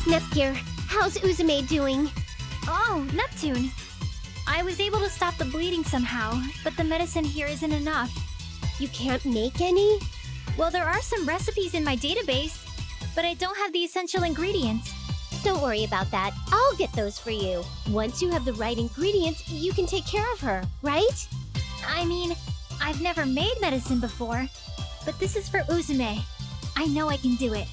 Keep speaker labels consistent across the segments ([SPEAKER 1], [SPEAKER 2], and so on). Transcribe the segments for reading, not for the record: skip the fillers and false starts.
[SPEAKER 1] Nepgear, how's Uzume doing?
[SPEAKER 2] Oh, Neptune. I was able to stop the bleeding somehow, but the medicine here isn't enough.
[SPEAKER 1] You can't make any?
[SPEAKER 2] Well, there are some recipes in my database, but I don't have the essential ingredients.
[SPEAKER 1] Don't worry about that. I'll get those for you. Once you have the right ingredients, you can take care of her, right?
[SPEAKER 2] I mean, I've never made medicine before, but this is for Uzume. I know I can do it.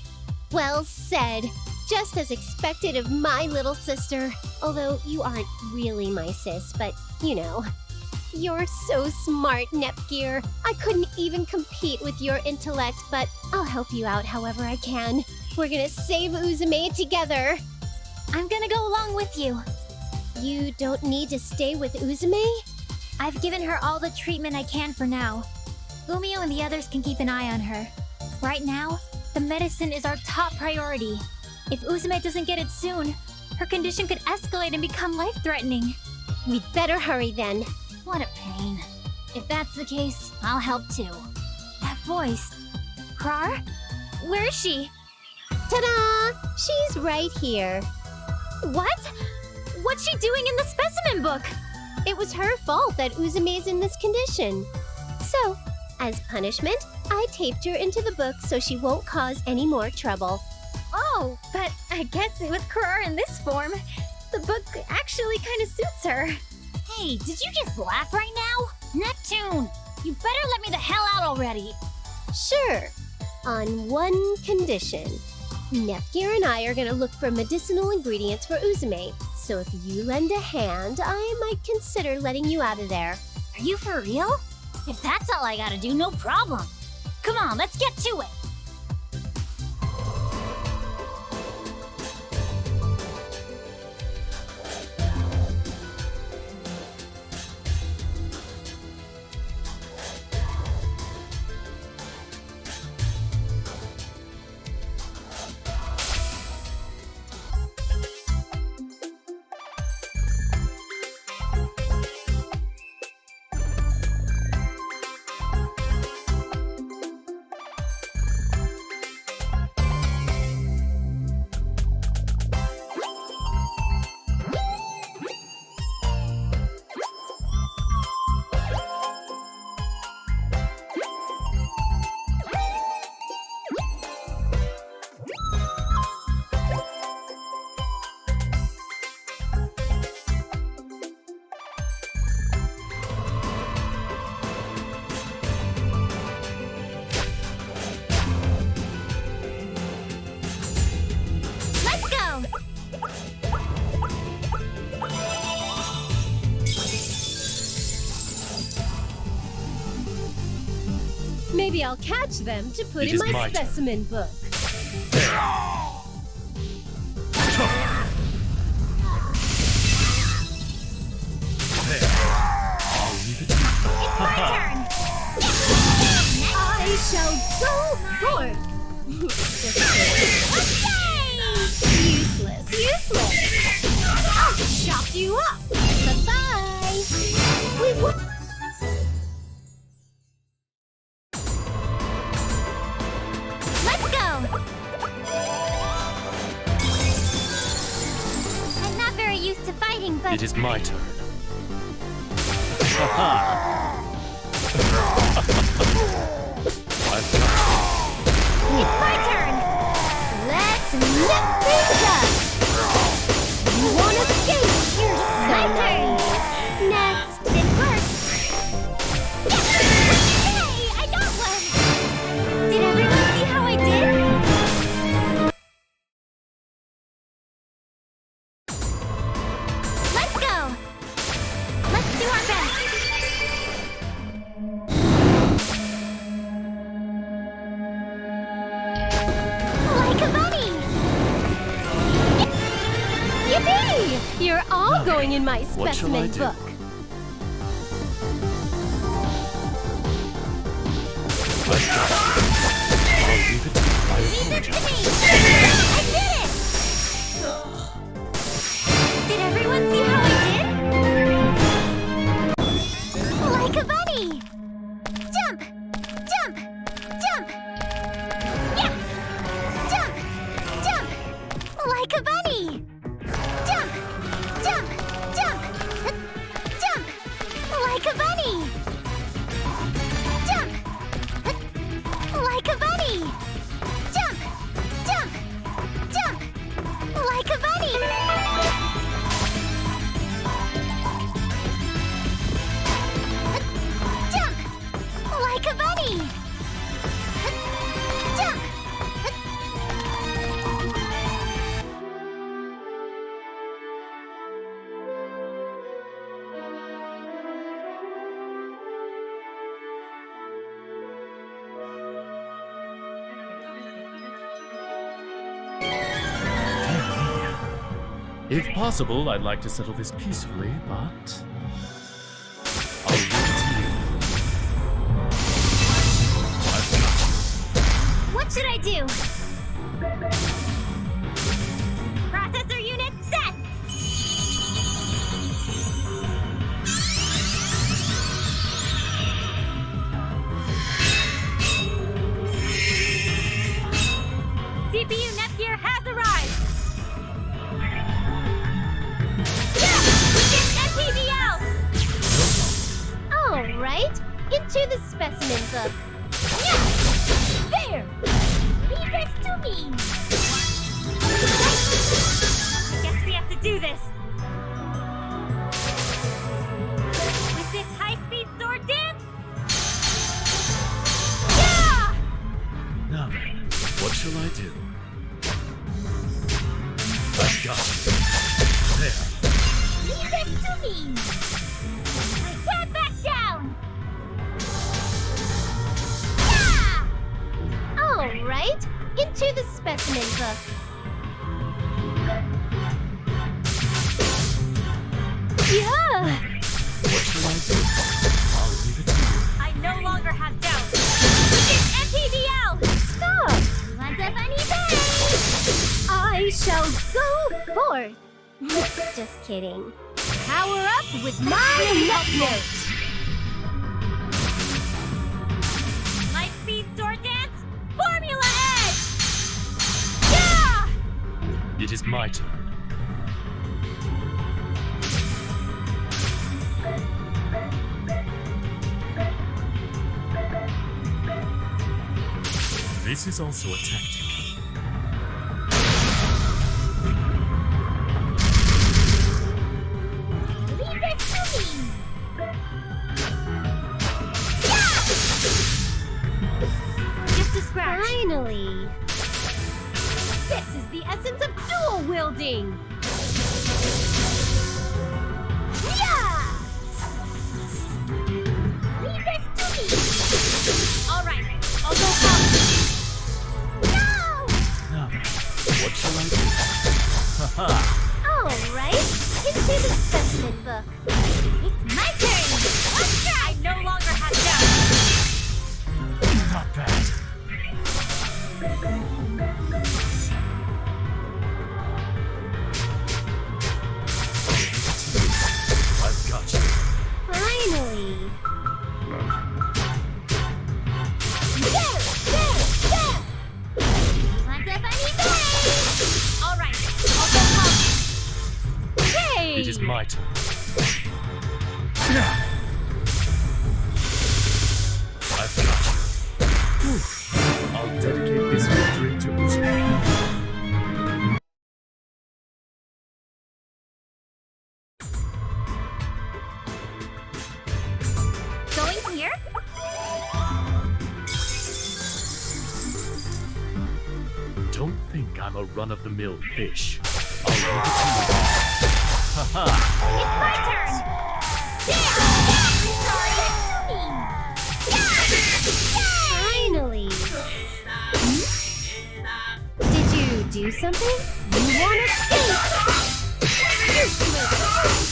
[SPEAKER 1] Well said. Just as expected of my little sister. Although you aren't really my sis, but you know. You're so smart, Nepgear. I couldn't even compete with your intellect, but I'll help you out however I can. We're gonna save Uzume together.
[SPEAKER 2] I'm gonna go along with you.
[SPEAKER 1] You don't need to stay with Uzume?
[SPEAKER 2] I've given her all the treatment I can for now. Umio and the others can keep an eye on her. Right now, the medicine is our top priority. If Uzume doesn't get it soon, her condition could escalate and become life-threatening.
[SPEAKER 1] We'd better hurry then.
[SPEAKER 2] What a pain. If that's the case, I'll help too. That voice. Krar? Where is she?
[SPEAKER 1] Ta-da! She's right here.
[SPEAKER 2] What? What's she doing in the specimen book?
[SPEAKER 1] It was her fault that Uzume's in this condition. So, as punishment, I taped her into the book so she won't cause any more trouble.
[SPEAKER 2] Oh, but I guess with Krar in this form, the book actually kind of suits her. Hey, did you just laugh right now? Neptune, you better let me the hell out already.
[SPEAKER 1] Sure, on one condition. Nepgear and I are gonna look for medicinal ingredients for Uzume. So if you lend a hand, I might consider letting you out of there.
[SPEAKER 2] Are you for real? If that's all I gotta do, no problem. Come on, let's get to it.
[SPEAKER 1] Maybe I'll catch them to put in my specimen book.
[SPEAKER 2] My turn!
[SPEAKER 1] I shall go forth! Useless, useless! I'll chop you up! Bye-bye! We won!
[SPEAKER 2] Let's go! I'm not very used to fighting, but...
[SPEAKER 3] It is my turn. Ha
[SPEAKER 2] My turn!
[SPEAKER 1] Let's nip things up! You won't escape! You're so
[SPEAKER 2] My
[SPEAKER 1] naive. Next!
[SPEAKER 2] It worked! Hey! I got one! Did everyone see how I did? Let's go! Let's do our best! Like a bunny!
[SPEAKER 1] Yippee! You're all going in my
[SPEAKER 3] What shall I
[SPEAKER 1] specimen
[SPEAKER 3] do?
[SPEAKER 1] book.
[SPEAKER 3] Let's go. I'll leave it to you. I
[SPEAKER 2] Leave it to
[SPEAKER 3] apologize.
[SPEAKER 2] me! I did it! Did everyone see how I did? Like a bunny! Jump! Jump! Jump! Yeah! Jump! Jump! Like Like a bunny! Jump! Jump! Jump! Jump! Like a bunny! Jump! Like a bunny! Jump! Jump! Jump! Like a bunny! Jump! Like a bunny! Jump!
[SPEAKER 3] If possible, I'd like to settle this peacefully, but I'll leave it to you. I've got you.
[SPEAKER 2] What should I do? Processor unit set! CPU Netgear has arrived!
[SPEAKER 1] All right, into the specimen book.
[SPEAKER 2] There! Leave this to me! I guess we have to do this. With this high-speed sword dance? Yeah!
[SPEAKER 3] Now then, what shall I do? I've got you. There.
[SPEAKER 2] Leave this to me! I can't back down! Yeah!
[SPEAKER 1] All right, into the specimen book. Yeah!
[SPEAKER 3] What shall I do? I'll leave it to you.
[SPEAKER 2] I no longer have doubt. It's MPBL!
[SPEAKER 1] Stop!
[SPEAKER 2] You want a funny face?
[SPEAKER 1] I shall go forth. Just kidding. Power up with my net note.
[SPEAKER 2] Light-speed sword dance? Formula Edge! Yeah!
[SPEAKER 3] It is my turn. This is also a tactic.
[SPEAKER 2] Leave this to me! Yeah! Just a scratch.
[SPEAKER 1] Finally. This is the essence of dual wielding.
[SPEAKER 2] Yeah! Leave this to me! All right, I'll go help. No!
[SPEAKER 3] Now then, what shall I do? Haha!
[SPEAKER 1] All right, into the specimen book.
[SPEAKER 2] It's my turn! Let's try! I no longer have doubt.
[SPEAKER 3] Not bad. I've got you.
[SPEAKER 1] Finally.
[SPEAKER 2] There! Want a funny face? All right, I'll go help.
[SPEAKER 1] Hey!
[SPEAKER 3] It is my turn. I've got you. I'll dedicate this victory to Uzume.
[SPEAKER 2] Going here?
[SPEAKER 3] Don't think I'm a run-of-the-mill fish. I'll leave it to you. Haha!
[SPEAKER 2] It's my turn!
[SPEAKER 1] Finally. Did you do something? You want to escape?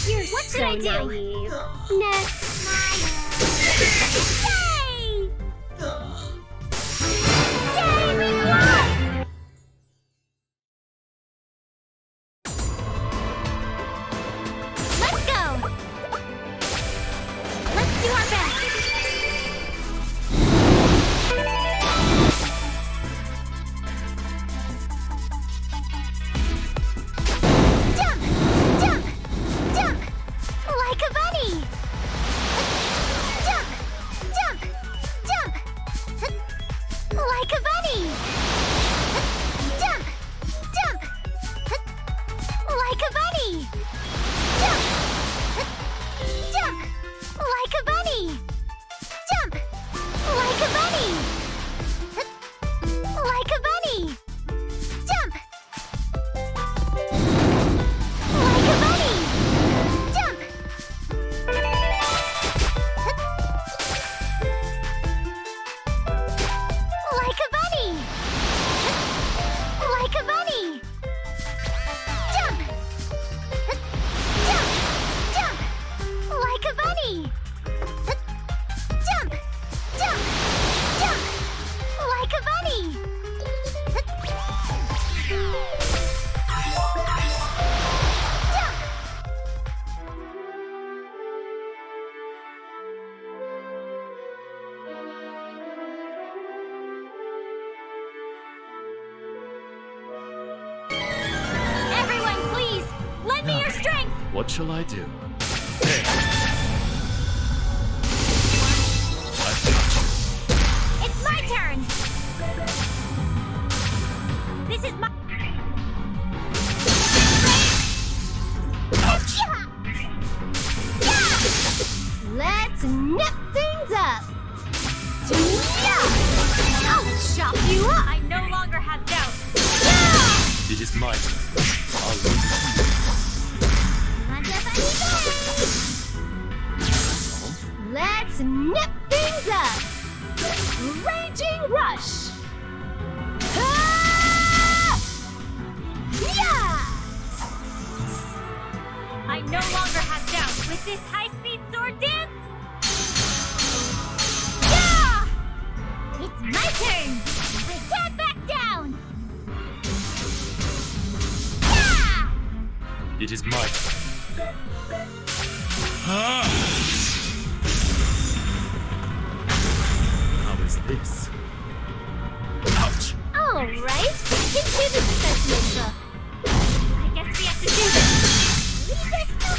[SPEAKER 1] You're
[SPEAKER 2] What
[SPEAKER 1] so
[SPEAKER 2] should I do?
[SPEAKER 1] naive. Next.
[SPEAKER 2] Yay! Yay, we won! Let's go! Let's do our best!
[SPEAKER 3] What shall I do? Hey! I've got you.
[SPEAKER 2] It's my turn! This is my...
[SPEAKER 3] Ouch!
[SPEAKER 1] Let's nip things up. I'll chop you up.
[SPEAKER 2] I no longer have doubt.
[SPEAKER 3] It is my turn. I'll leave it to you.
[SPEAKER 1] Let's nip things up. Raging rush. Ah! Yeah!
[SPEAKER 2] I no longer have doubt. With this high-speed sword dance... Yeah! It's my turn! I can't back down! Yeah!
[SPEAKER 3] It is my turn. Ah! How is this? Ouch!
[SPEAKER 1] All right, into the specimen book.
[SPEAKER 2] I guess we have to do this.
[SPEAKER 1] Leave us to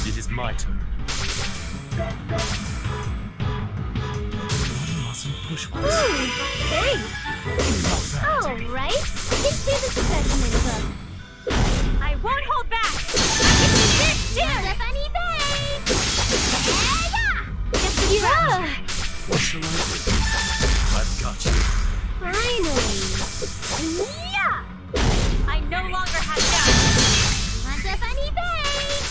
[SPEAKER 1] me.
[SPEAKER 3] It is my turn. One mustn't push
[SPEAKER 1] Ooh,
[SPEAKER 3] oneself.
[SPEAKER 1] thanks.
[SPEAKER 3] Not bad.
[SPEAKER 1] All right, into the specimen book.
[SPEAKER 2] I won't hold back! I can do this too! The funny babe! Just a
[SPEAKER 1] Yeah,
[SPEAKER 3] What shall I do? I've got you.
[SPEAKER 1] finally. Yeah.
[SPEAKER 2] I no longer have doubt. Want a funny babe?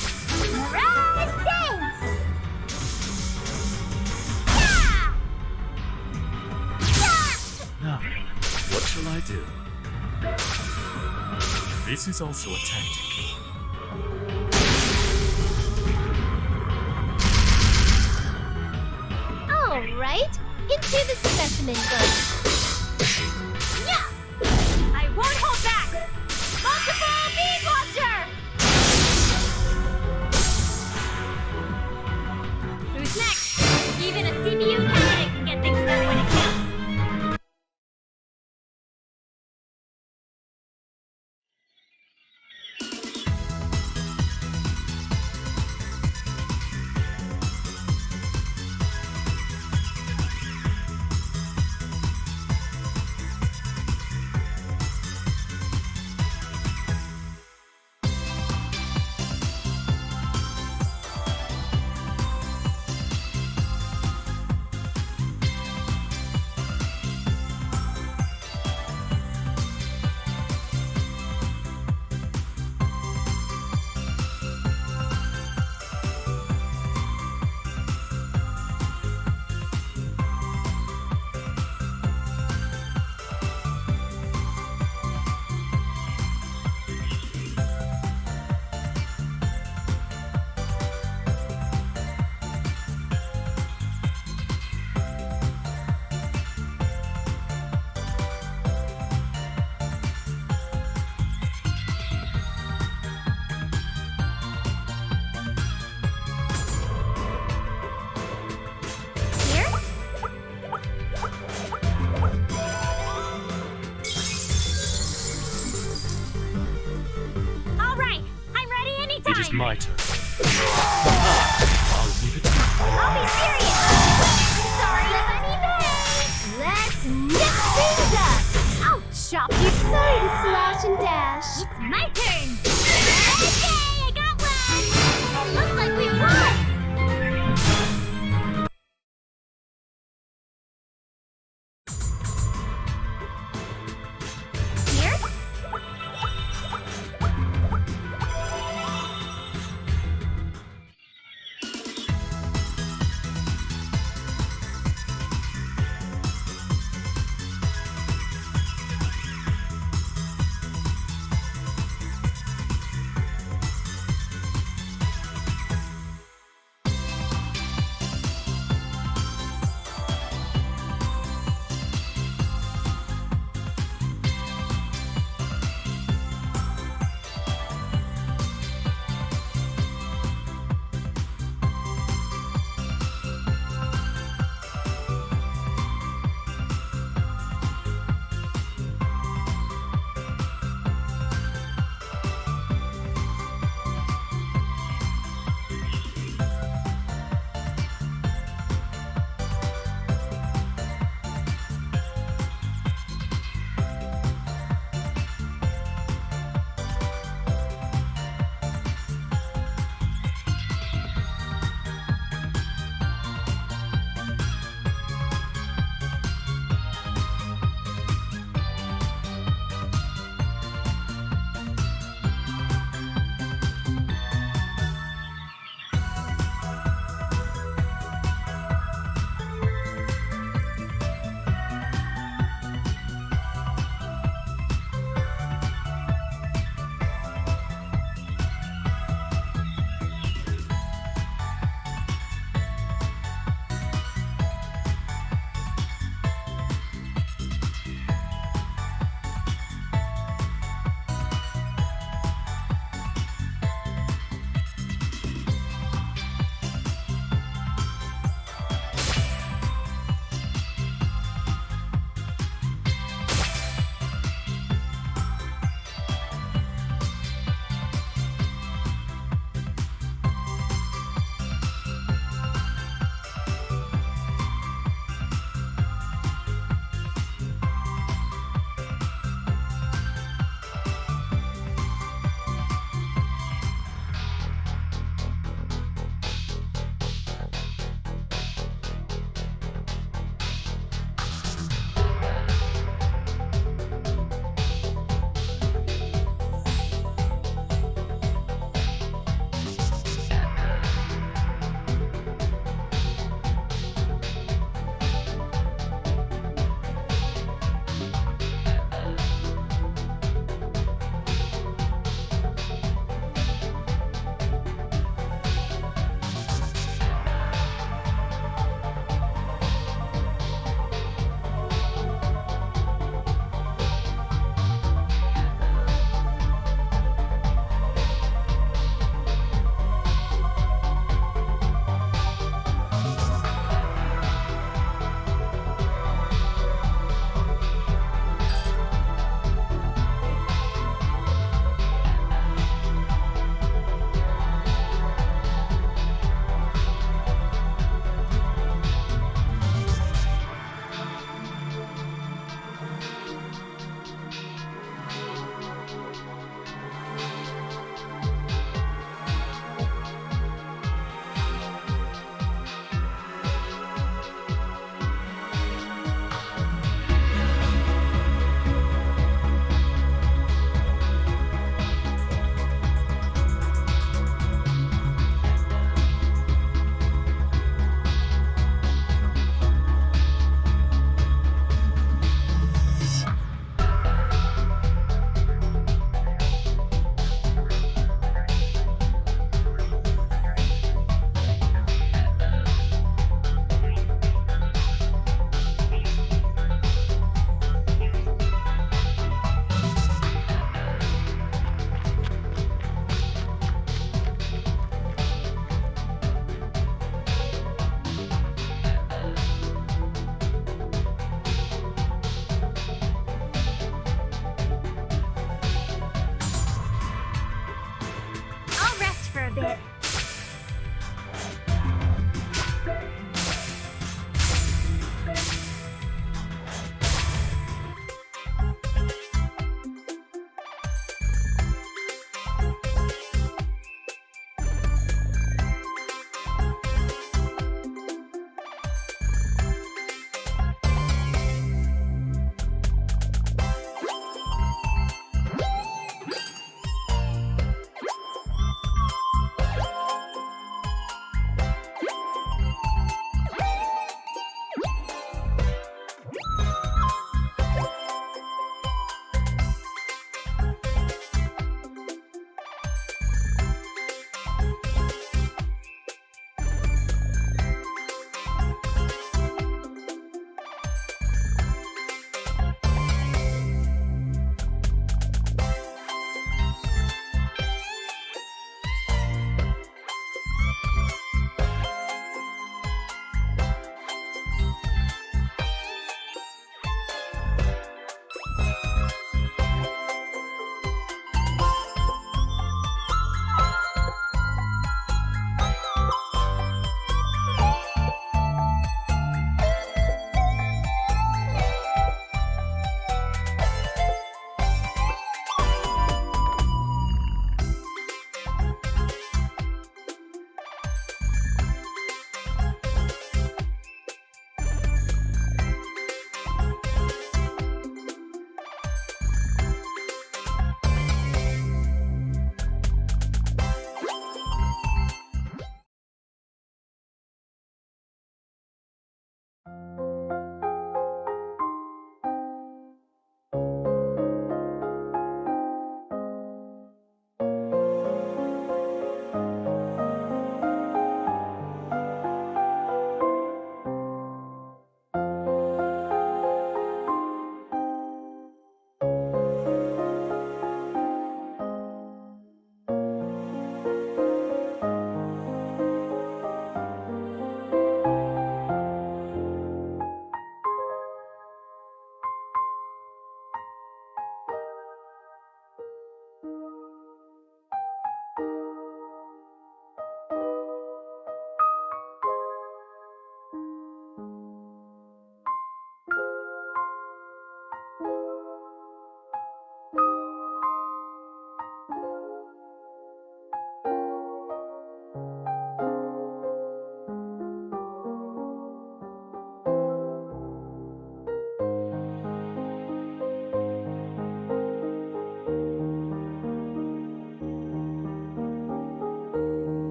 [SPEAKER 2] Mirage dance! Yeah!
[SPEAKER 3] Now, what shall I do? This is also a tactic.
[SPEAKER 1] All right, into the specimen book.
[SPEAKER 2] Yeah! I won't hold back! Multiple beam launcher! Who's next? Even a CPU candidate can get things done when it counts.
[SPEAKER 3] It is my turn. I'll leave it to you.
[SPEAKER 2] I'll be serious! Sorry, funny babe!
[SPEAKER 1] Let's nip things up. I'll chop you. Sorry to slash and dash.
[SPEAKER 2] It's my turn! Okay, I got one! It looks like we won! Here?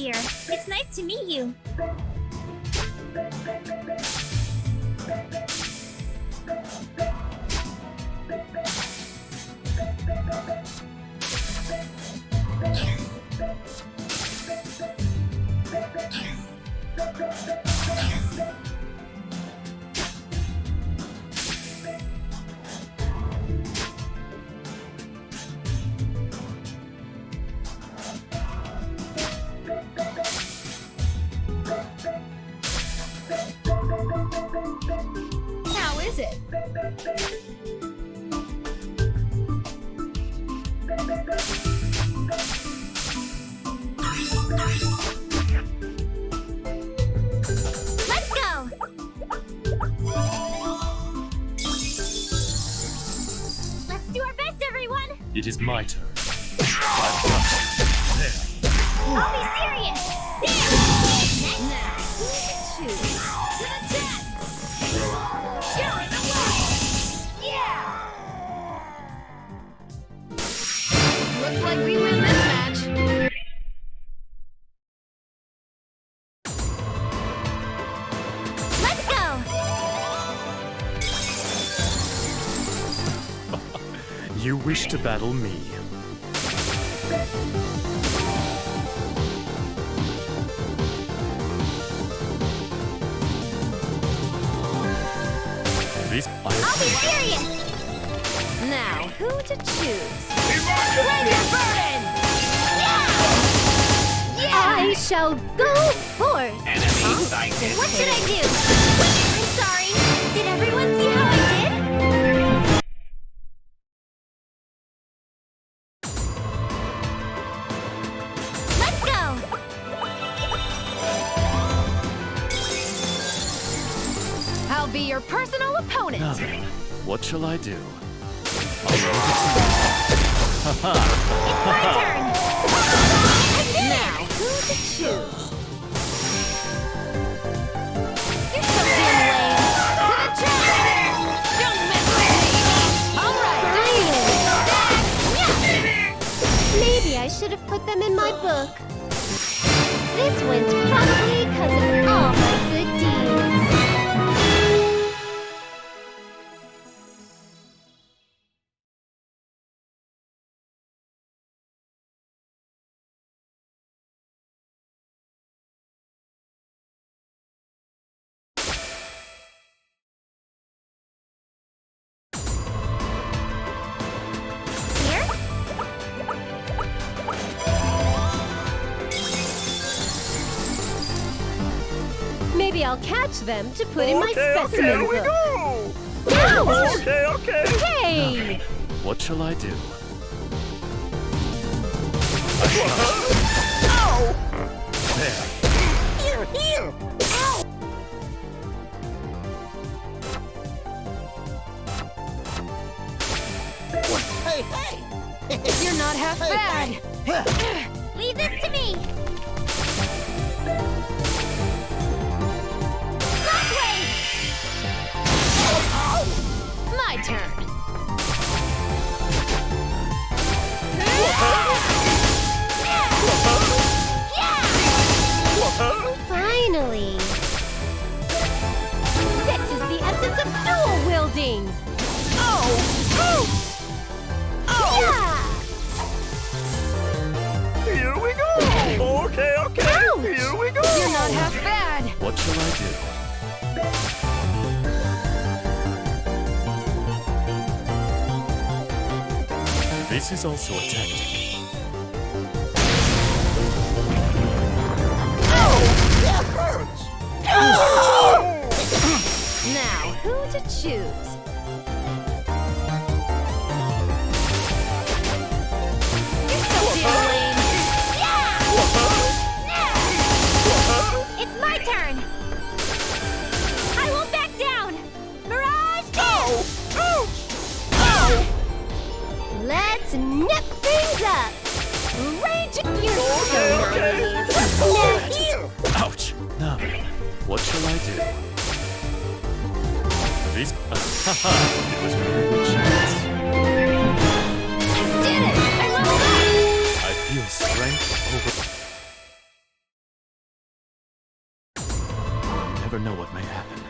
[SPEAKER 2] Nepgear. It's nice to meet you.
[SPEAKER 4] How is it?
[SPEAKER 2] Let's go! Let's do our best, everyone!
[SPEAKER 3] It is my turn. I've got you. There.
[SPEAKER 2] I'll be serious! There!
[SPEAKER 4] Now, who to choose? To the test! You're in the way! Yeah! Looks like we win this match.
[SPEAKER 2] Let's go!
[SPEAKER 3] You wish to battle me. These
[SPEAKER 2] I'll be serious!
[SPEAKER 4] Now, who to choose? Claim your burden!
[SPEAKER 1] I shall go forth.
[SPEAKER 2] What should I do? I'm sorry. Did everyone see how I did? Let's go!
[SPEAKER 4] I'll be your personal opponent.
[SPEAKER 3] Now then, what shall I do? I'll leave it to you. Haha!
[SPEAKER 2] It's my turn! I did
[SPEAKER 4] Now,
[SPEAKER 2] it!
[SPEAKER 4] who to choose?
[SPEAKER 2] You're so damn lame!
[SPEAKER 4] To the chest! Don't mess with me! All right!
[SPEAKER 1] Maybe I should have put them in my book. This one's probably because of all my good deeds.
[SPEAKER 2] Here?
[SPEAKER 1] Maybe I'll catch them to put in my specimen
[SPEAKER 5] here we
[SPEAKER 1] book.
[SPEAKER 5] go!
[SPEAKER 1] Ouch!
[SPEAKER 5] Okay.
[SPEAKER 1] Hey!
[SPEAKER 3] What shall I do?
[SPEAKER 5] Ow!
[SPEAKER 3] There.
[SPEAKER 5] Here! Ow! Hey!
[SPEAKER 4] You're not half bad.
[SPEAKER 2] Leave this to me! Shockwave!
[SPEAKER 4] My turn.
[SPEAKER 1] Finally! This is the essence of dual wielding!
[SPEAKER 5] Oh!
[SPEAKER 1] Yeah!
[SPEAKER 5] Here we go! Okay.
[SPEAKER 1] Ouch!
[SPEAKER 5] Here we go!
[SPEAKER 4] You're not half bad.
[SPEAKER 3] What shall I do? This is also a tactic.
[SPEAKER 5] That hurts!
[SPEAKER 4] Now, who to choose?
[SPEAKER 2] You're so damn lame! It's my turn! I won't back down! Mirage!
[SPEAKER 1] Let's nip things up! Rage! You're so
[SPEAKER 5] Okay.
[SPEAKER 1] nice! Next!
[SPEAKER 5] Here!
[SPEAKER 3] Ouch! Now then, what shall I do? These. Haha! It was merely a chance.
[SPEAKER 4] I did it! I leveled up!
[SPEAKER 3] I feel strength over. never know what may happen.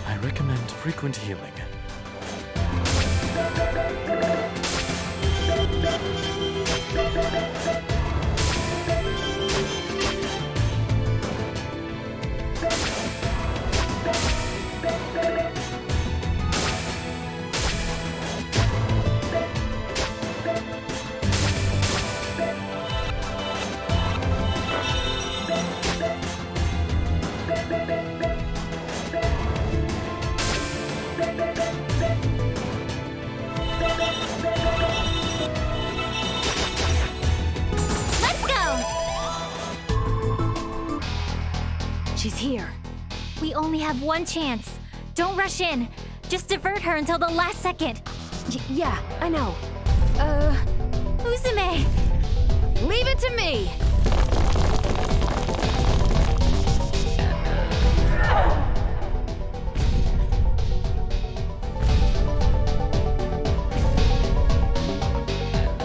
[SPEAKER 3] I recommend frequent healing.
[SPEAKER 2] Let's go! She's here. We only have one chance. Don't rush in. Just divert her until the last second.
[SPEAKER 6] Yeah, I know.
[SPEAKER 2] Uzume!
[SPEAKER 6] Leave it to me!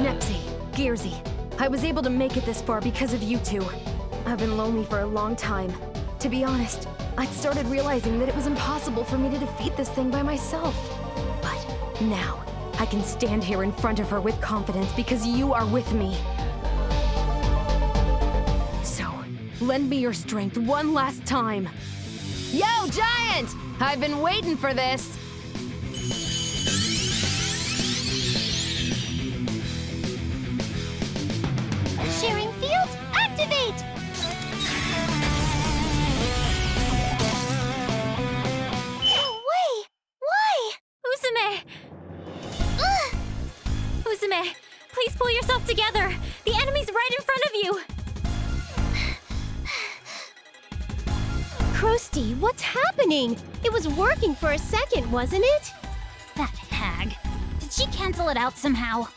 [SPEAKER 6] Nepsy, Gearsy, I was able to make it this far because of you two. I've been lonely for a long time. To be honest, I'd started realizing that it was impossible for me to defeat this thing by myself. But now, I can stand here in front of her with confidence because you are with me. So, lend me your strength one last time. Yo, Giant! I've been waiting for this!
[SPEAKER 1] Sharing field, activate! No way! Why?
[SPEAKER 2] Uzume! Uzume, please pull yourself together. The enemy's right in front of you.
[SPEAKER 1] Krusty, what's happening? It was working for a second, wasn't it?
[SPEAKER 2] That hag. Did she cancel it out somehow?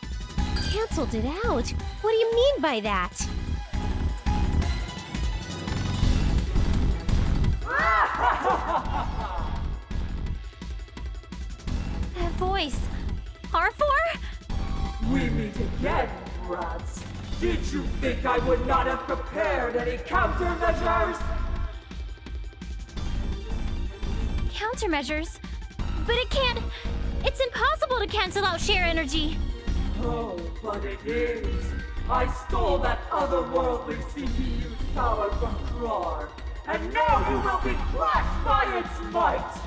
[SPEAKER 1] Canceled it out? What do you mean by that?
[SPEAKER 2] That voice. R4?
[SPEAKER 7] We meet again, brats. Did you think I would not have prepared any countermeasures?
[SPEAKER 2] Countermeasures? But it can't. It's impossible to cancel out sheer energy.
[SPEAKER 7] Oh, but it is. I stole that otherworldly CPU power from Krar, and now you will be crushed by its might!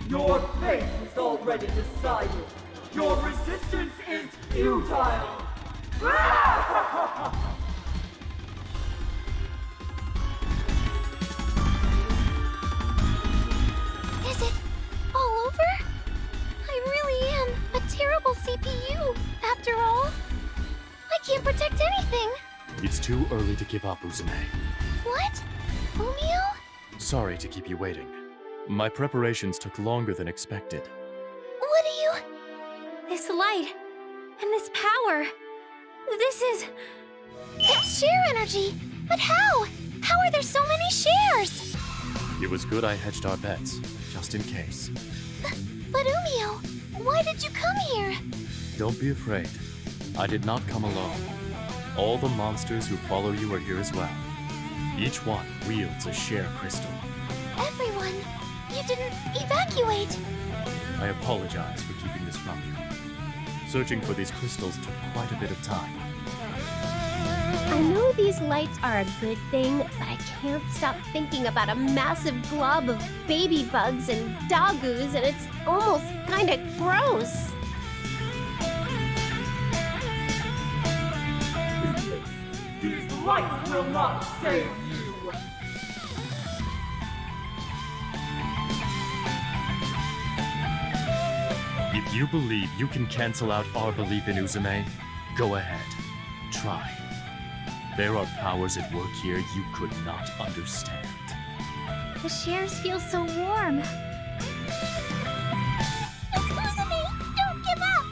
[SPEAKER 7] Your fate is already decided. Your resistance is futile!
[SPEAKER 1] Is it all over? I really am a terrible CPU, after all. I can't protect anything.
[SPEAKER 3] It's too early to give up, Uzume.
[SPEAKER 1] What? Umio?
[SPEAKER 3] Sorry to keep you waiting. My preparations took longer than expected.
[SPEAKER 1] What do you...
[SPEAKER 2] This light. And this power. This is...
[SPEAKER 1] It's share energy! But how? How are there so many shares?
[SPEAKER 3] It was good I hedged our bets, just in case.
[SPEAKER 1] But Umio, why did you come here?
[SPEAKER 3] Don't be afraid. I did not come alone. All the monsters who follow you are here as well. Each one wields a share crystal.
[SPEAKER 1] Everyone, you didn't evacuate.
[SPEAKER 3] I apologize for keeping this from you. Searching for these crystals took quite a bit of time.
[SPEAKER 1] I know these lights are a good thing, but I can't stop thinking about a massive glob of baby bugs and doggoos, and it's almost kinda gross.
[SPEAKER 7] These lights will not save you!
[SPEAKER 3] If you believe you can cancel out our belief in Uzume, go ahead. Try. There are powers at work here you could not understand.
[SPEAKER 2] The shares feel so warm.
[SPEAKER 1] Uzume, don't give up!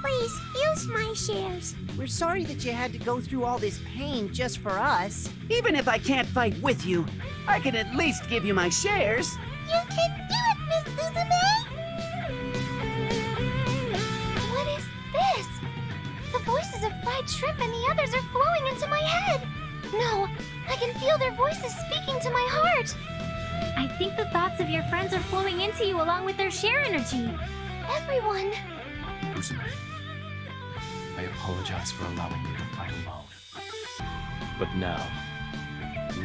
[SPEAKER 1] Please, use my shares.
[SPEAKER 8] We're sorry that you had to go through all this pain just for us. Even if I can't fight with you, I can at least give you my shares.
[SPEAKER 1] You can do it, Miss Uzume! What is this? The voices of fried shrimp and the others are flowing into my head.
[SPEAKER 2] No, I can feel their voices speaking to my heart. I think the thoughts of your friends are flowing into you along with their share energy. Everyone.
[SPEAKER 3] Uzume, I apologize for allowing you to fight alone. But now,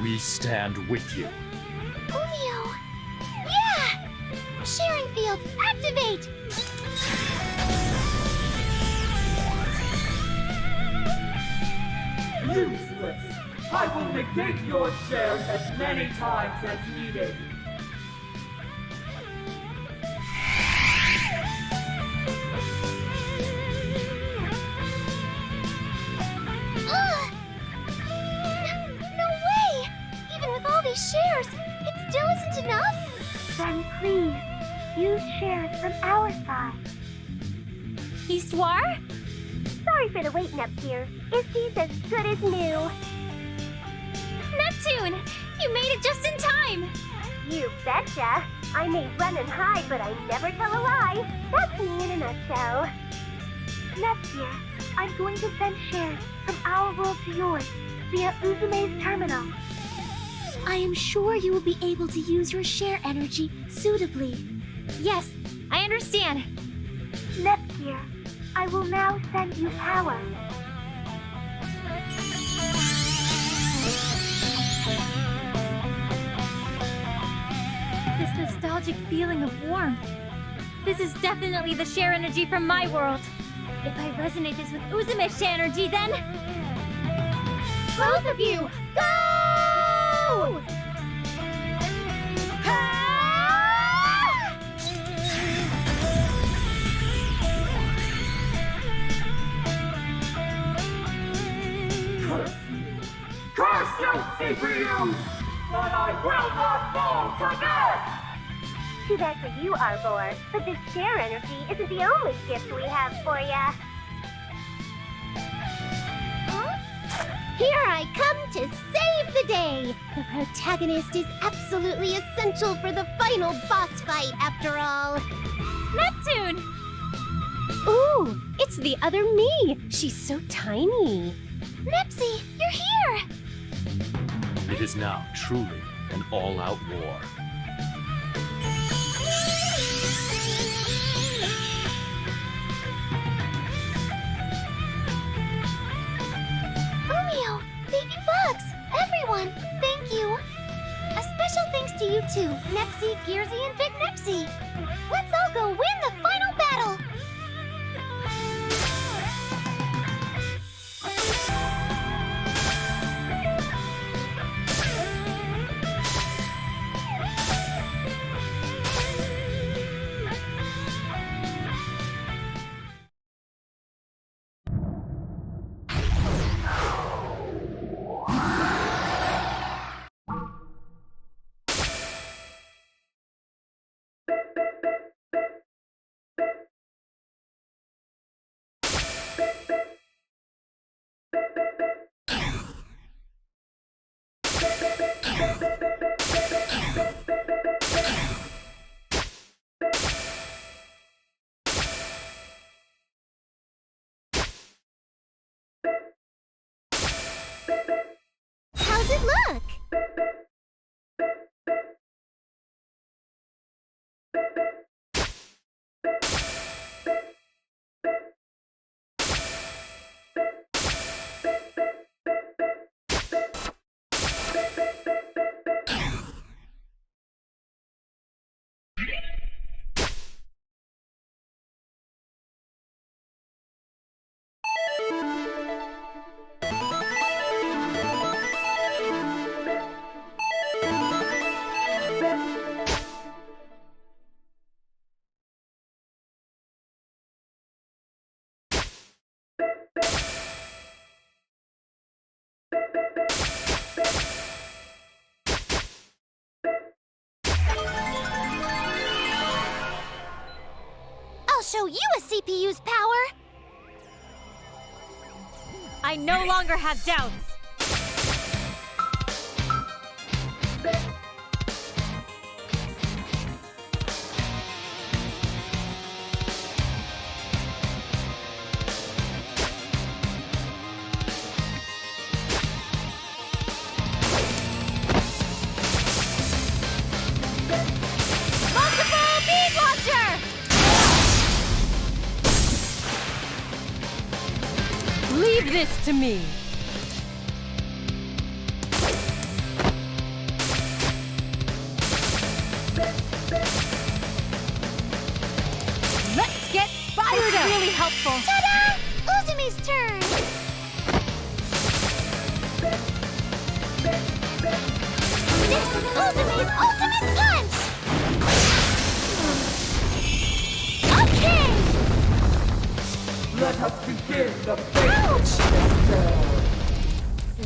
[SPEAKER 3] we stand with you.
[SPEAKER 2] Umio! Yeah! Sharing field, activate!
[SPEAKER 7] Useless! I will negate your shares as many times as needed.
[SPEAKER 2] No way! Even with all these shares, it still isn't enough?
[SPEAKER 9] Then please, use shares from our side.
[SPEAKER 2] Histoire?
[SPEAKER 9] Sorry for the wait, Nepgear. Isty's as good as new.
[SPEAKER 2] Neptune! You made it just in time!
[SPEAKER 9] You betcha. I may run and hide, but I never tell a lie. That's me in a nutshell. Nepgear, I'm going to send shares from our world to yours via Uzume's terminal.
[SPEAKER 2] I am sure you will be able to use your share energy suitably. Yes, I understand.
[SPEAKER 9] Nepgear, I will now send you power.
[SPEAKER 2] This nostalgic feeling of warmth. This is definitely the share energy from my world. If I resonate this with Uzume's share energy, then... Both of you, go!
[SPEAKER 7] Curse you, CPU! But I will not fall for this!
[SPEAKER 9] Too bad for you, Arbor, but this share energy isn't the only gift we have for ya.
[SPEAKER 1] Here I come to save the day! The protagonist is absolutely essential for the final boss fight, after all.
[SPEAKER 2] Neptune!
[SPEAKER 1] Ooh, it's the other me! She's so tiny.
[SPEAKER 2] Nepsy, you're here!
[SPEAKER 3] It is now truly an all-out war.
[SPEAKER 2] Umio, baby bugs, everyone, thank you. A special thanks to you two, Nepsy, Gearsy, and Big Nepsy. Let's all go win the final battle!
[SPEAKER 1] How's it look?
[SPEAKER 2] I'll show you a CPU's power! I no longer have doubts!
[SPEAKER 10] Leave this to me! Let's get fired up!
[SPEAKER 2] Really helpful.
[SPEAKER 9] Ta-da! Uzumi's turn! This is Uzumi's ultimate punch! Okay!
[SPEAKER 7] Let us begin the fate of
[SPEAKER 9] Ouch!
[SPEAKER 7] despair.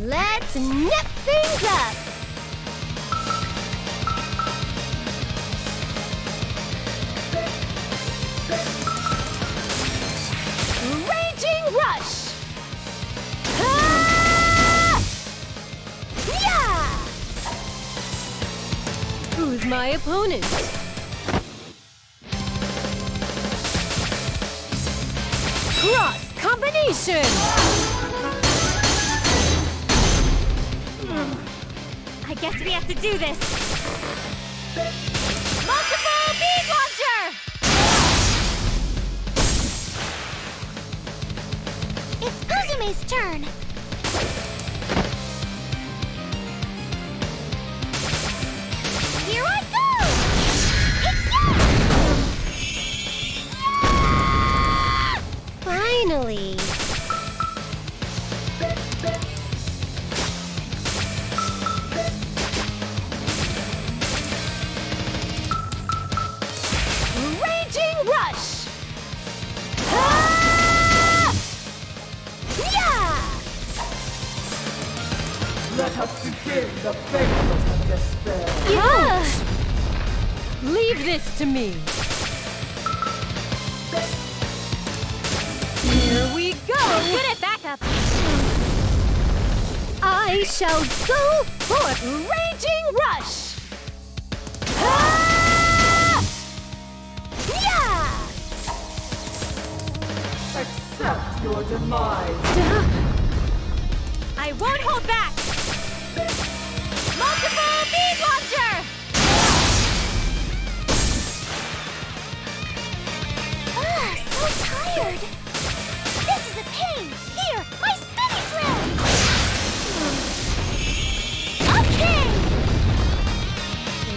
[SPEAKER 1] Let's nip things up! Raging Rush! Ah! Yeah! Who's my opponent? Cross combination!
[SPEAKER 2] I guess we have to do this. Multiple beam launcher!
[SPEAKER 9] It's Uzumi's turn! Here I go!
[SPEAKER 1] Finally! Raging Rush! Ah! Yeah!
[SPEAKER 7] Let us begin the fate of despair.
[SPEAKER 10] Ouch! Leave this to me! Here we go!
[SPEAKER 2] Good at backup.
[SPEAKER 1] I shall go for Raging Rush! Ah! Yeah!
[SPEAKER 7] Accept your demise.
[SPEAKER 2] I won't hold back. Multiple beam launcher!
[SPEAKER 9] So tired! This is a pain! Here, my spinning drill! Okay!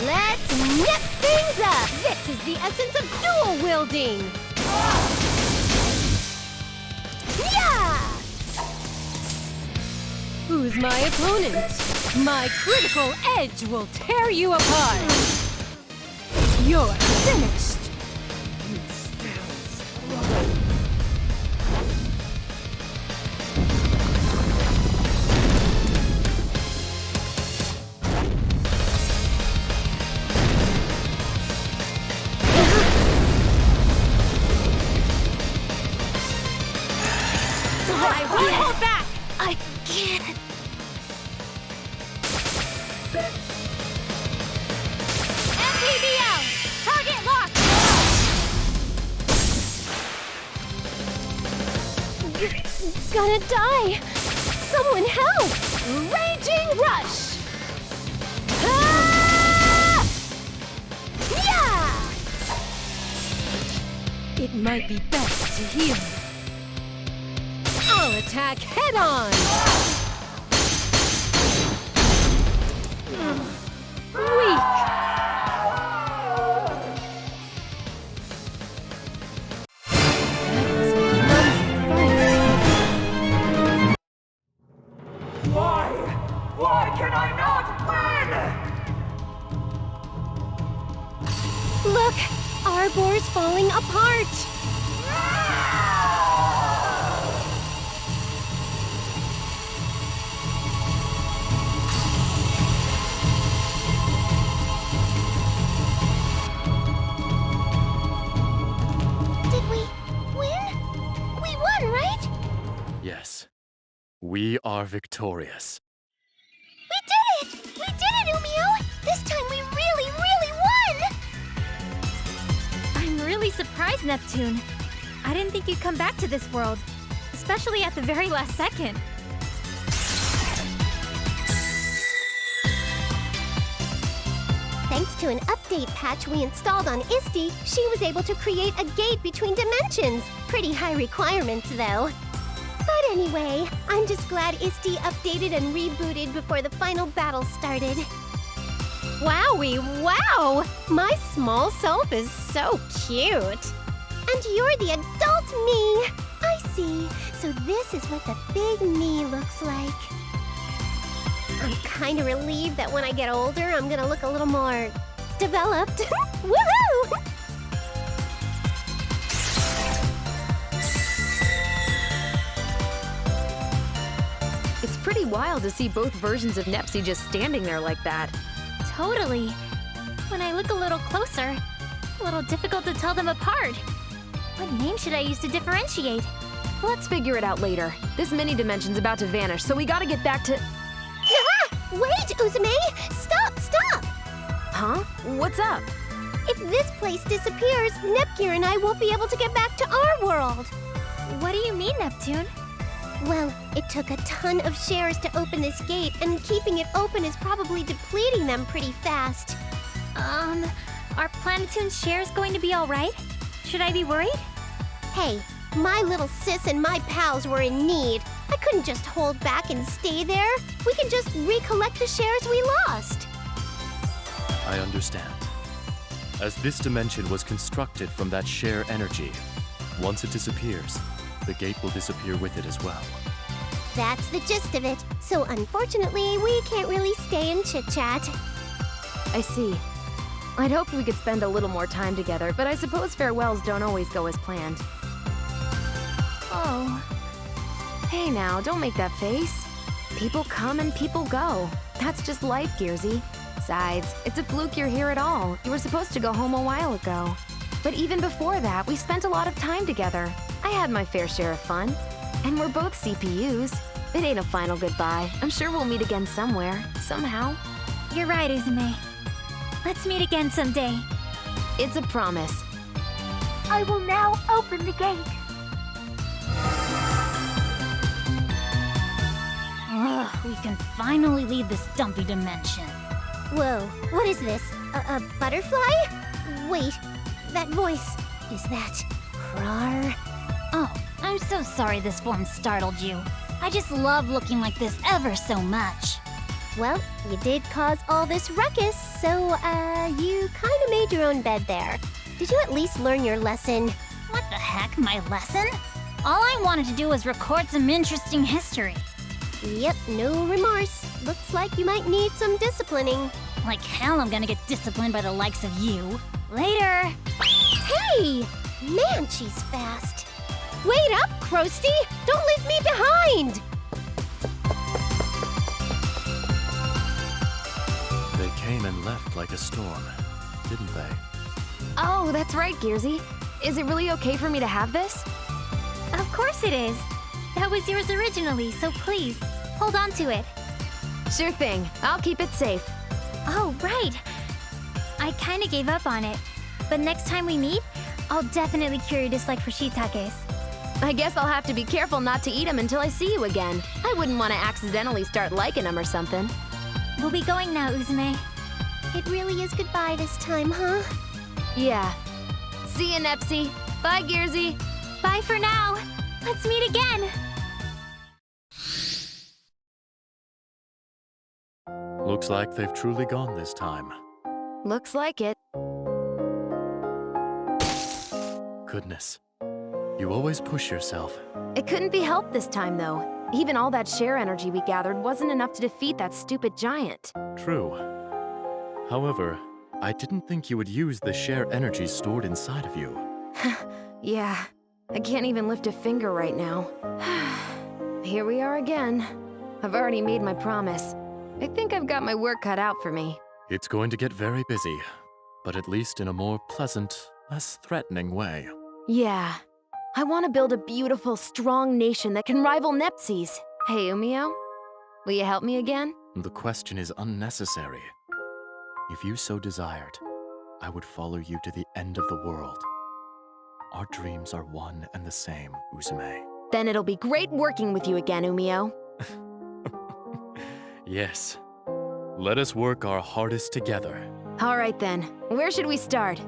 [SPEAKER 1] Let's nip things up! This is the essence of dual wielding! Yeah! Who's my opponent? My critical edge will tear you apart! You're finished!
[SPEAKER 7] You still struggle.
[SPEAKER 2] I won't hold back.
[SPEAKER 9] I can't.
[SPEAKER 2] MPBL! Target locked!
[SPEAKER 1] Gonna die! Someone help! Raging Rush! Ah! Yeah! It might be best to heal. I'll attack head on! Weak!
[SPEAKER 7] Why can I not win?
[SPEAKER 1] Look! Arbor's falling apart!
[SPEAKER 9] Did we win? We won, right?
[SPEAKER 3] Yes. We are victorious.
[SPEAKER 9] We did it! We did it, Umio! This time we really, really won!
[SPEAKER 2] I'm really surprised, Neptune. I didn't think you'd come back to this world, especially at the very last second.
[SPEAKER 1] Thanks to an update patch we installed on ISTI, she was able to create a gate between dimensions. Pretty high requirements, though. But anyway. I'm just glad Isti updated and rebooted before the final battle started. Wowie, wow! My small self is so cute. And you're the adult me. I see. So this is what the big me looks like. I'm kind of relieved that when I get older, I'm gonna look a little more developed. Woohoo!
[SPEAKER 6] It's pretty wild to see both versions of Nepsi just standing there like that.
[SPEAKER 2] Totally. When I look a little closer, it's a little difficult to tell them apart. What name should I use to differentiate?
[SPEAKER 6] Let's figure it out later. This mini-dimension's about to vanish, so we gotta get back to...
[SPEAKER 1] Ah! Wait, Uzume! Stop, stop!
[SPEAKER 6] Huh? What's up?
[SPEAKER 1] If this place disappears, Nepgear and I won't be able to get back to our world.
[SPEAKER 2] What do you mean, Neptune?
[SPEAKER 1] Well, it took a ton of shares to open this gate, and keeping it open is probably depleting them pretty fast.
[SPEAKER 2] Are Planetoon's shares going to be alright? Should I be worried?
[SPEAKER 1] Hey, my little sis and my pals were in need. I couldn't just hold back and stay there. We can just recollect the shares we lost.
[SPEAKER 3] I understand. As this dimension was constructed from that share energy, once it disappears, the gate will disappear with it as well.
[SPEAKER 1] That's the gist of it. So unfortunately, we can't really stay and chit-chat.
[SPEAKER 6] I see. I'd hoped we could spend a little more time together, but I suppose farewells don't always go as planned.
[SPEAKER 2] Oh.
[SPEAKER 6] Hey now, don't make that face. People come and people go. That's just life, Gearsy. Besides, it's a fluke you're here at all. You were supposed to go home a while ago. But even before that, we spent a lot of time together. I had my fair share of fun. And we're both CPUs. It ain't a final goodbye. I'm sure we'll meet again somewhere, somehow.
[SPEAKER 2] You're right, Uzume. Let's meet again someday.
[SPEAKER 6] It's a promise.
[SPEAKER 9] I will now open the gate.
[SPEAKER 2] Ugh, we can finally leave this dumpy dimension.
[SPEAKER 1] Whoa, what is this? A butterfly? Wait, that voice. Is that Krar?
[SPEAKER 2] Oh, I'm so sorry this form startled you. I just love looking like this ever so much.
[SPEAKER 1] Well, you did cause all this ruckus, so, you kinda made your own bed there. Did you at least learn your lesson?
[SPEAKER 2] What the heck, my lesson? All I wanted to do was record some interesting history.
[SPEAKER 1] Yep, no remorse. Looks like you might need some disciplining.
[SPEAKER 2] Like hell I'm gonna get disciplined by the likes of you. Later!
[SPEAKER 1] Hey! Man, she's fast. Wait up, Krusty! Don't leave me behind!
[SPEAKER 3] They came and left like a storm, didn't they?
[SPEAKER 6] Oh, that's right, Gearsy. Is it really okay for me to have this?
[SPEAKER 2] Of course it is. That was yours originally, so please, hold on to it.
[SPEAKER 6] Sure thing. I'll keep it safe.
[SPEAKER 2] Oh, right. I kinda gave up on it. But next time we meet, I'll definitely cure your dislike for shiitakes.
[SPEAKER 6] I guess I'll have to be careful not to eat them until I see you again. I wouldn't want to accidentally start liking them or something.
[SPEAKER 2] We'll be going now, Uzume.
[SPEAKER 1] It really is goodbye this time, huh?
[SPEAKER 6] Yeah. See ya, Nepsi. Bye, Gearsy.
[SPEAKER 2] Bye for now. Let's meet again.
[SPEAKER 3] Looks like they've truly gone this time.
[SPEAKER 6] Looks like it.
[SPEAKER 3] Goodness. You always push yourself.
[SPEAKER 6] It couldn't be helped this time, though. Even all that share energy we gathered wasn't enough to defeat that stupid giant.
[SPEAKER 3] True. However, I didn't think you would use the share energy stored inside of you.
[SPEAKER 6] Yeah. I can't even lift a finger right now. Here we are again. I've already made my promise. I think I've got my work cut out for me.
[SPEAKER 3] It's going to get very busy, but at least in a more pleasant, less threatening way.
[SPEAKER 6] Yeah. I want to build a beautiful, strong nation that can rival Nepsi's. Hey, Umio? Will you help me again?
[SPEAKER 3] The question is unnecessary. If you so desired, I would follow you to the end of the world. Our dreams are one and the same, Uzume.
[SPEAKER 6] Then it'll be great working with you again, Umio.
[SPEAKER 3] Yes. Let us work our hardest together.
[SPEAKER 6] All right then. Where should we start?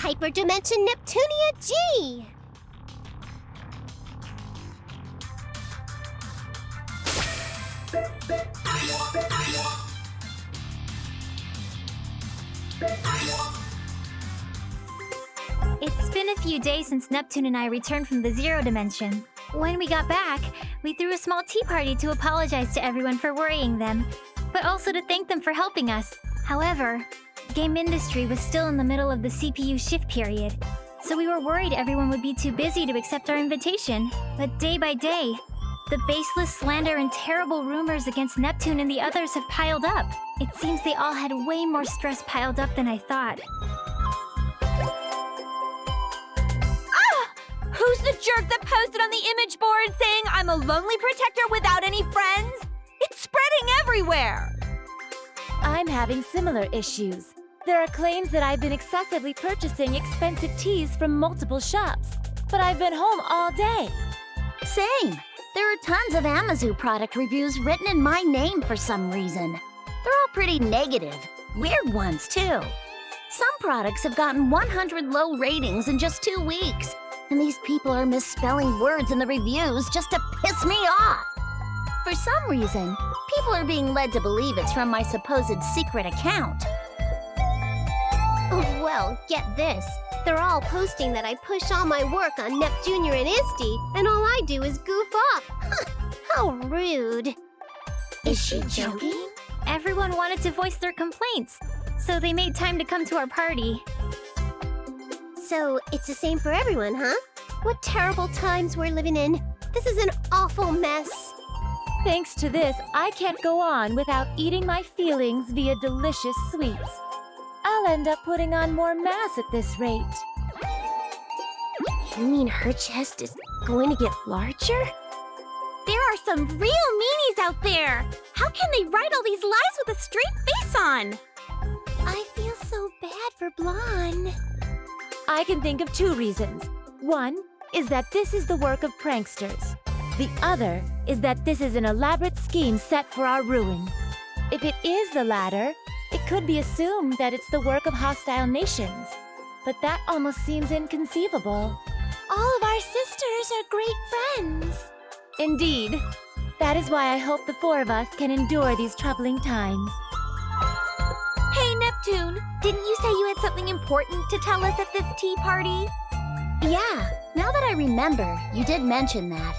[SPEAKER 1] Hyperdimension Neptunia G!
[SPEAKER 2] It's been a few days since Neptune and I returned from the Zero Dimension. When we got back, we threw a small tea party to apologize to everyone for worrying them, but also to thank them for helping us. However, game industry was still in the middle of the CPU shift period, so we were worried everyone would be too busy to accept our invitation. But day by day, the baseless slander and terrible rumors against Neptune and the others have piled up. It seems they all had way more stress piled up than I thought.
[SPEAKER 4] Who's the jerk that posted on the image board saying I'm a lonely protector without any friends? It's spreading everywhere!
[SPEAKER 11] I'm having similar issues. There are claims that I've been excessively purchasing expensive teas from multiple shops, but I've been home all day.
[SPEAKER 12] Same. There are tons of Amazu product reviews written in my name for some reason. They're all pretty negative. Weird ones, too. Some products have gotten 100 low ratings in just 2 weeks. And these people are misspelling words in the reviews just to piss me off. For some reason, people are being led to believe it's from my supposed secret account.
[SPEAKER 1] Oh, well, get this. They're all posting that I push all my work on Nep Jr. and Isti, and all I do is goof off. How rude.
[SPEAKER 12] Is she joking?
[SPEAKER 2] Everyone wanted to voice their complaints, so they made time to come to our party.
[SPEAKER 1] So, it's the same for everyone, huh? What terrible times we're living in. This is an awful mess.
[SPEAKER 11] Thanks to this, I can't go on without eating my feelings via delicious sweets. I'll end up putting on more mass at this rate.
[SPEAKER 1] You mean her chest is going to get larger?
[SPEAKER 4] There are some real meanies out there! How can they write all these lies with a straight face on?
[SPEAKER 1] I feel so bad for Blonde.
[SPEAKER 11] I can think of 2 reasons. One is that this is the work of pranksters. The other is that this is an elaborate scheme set for our ruin. If it is the latter, it could be assumed that it's the work of hostile nations. But that almost seems inconceivable.
[SPEAKER 4] All of our sisters are great friends.
[SPEAKER 11] Indeed. That is why I hope the 4 of us can endure these troubling times.
[SPEAKER 4] Hey, Neptune, didn't you say you had something important to tell us at this tea party?
[SPEAKER 12] Yeah, now that I remember, you did mention that.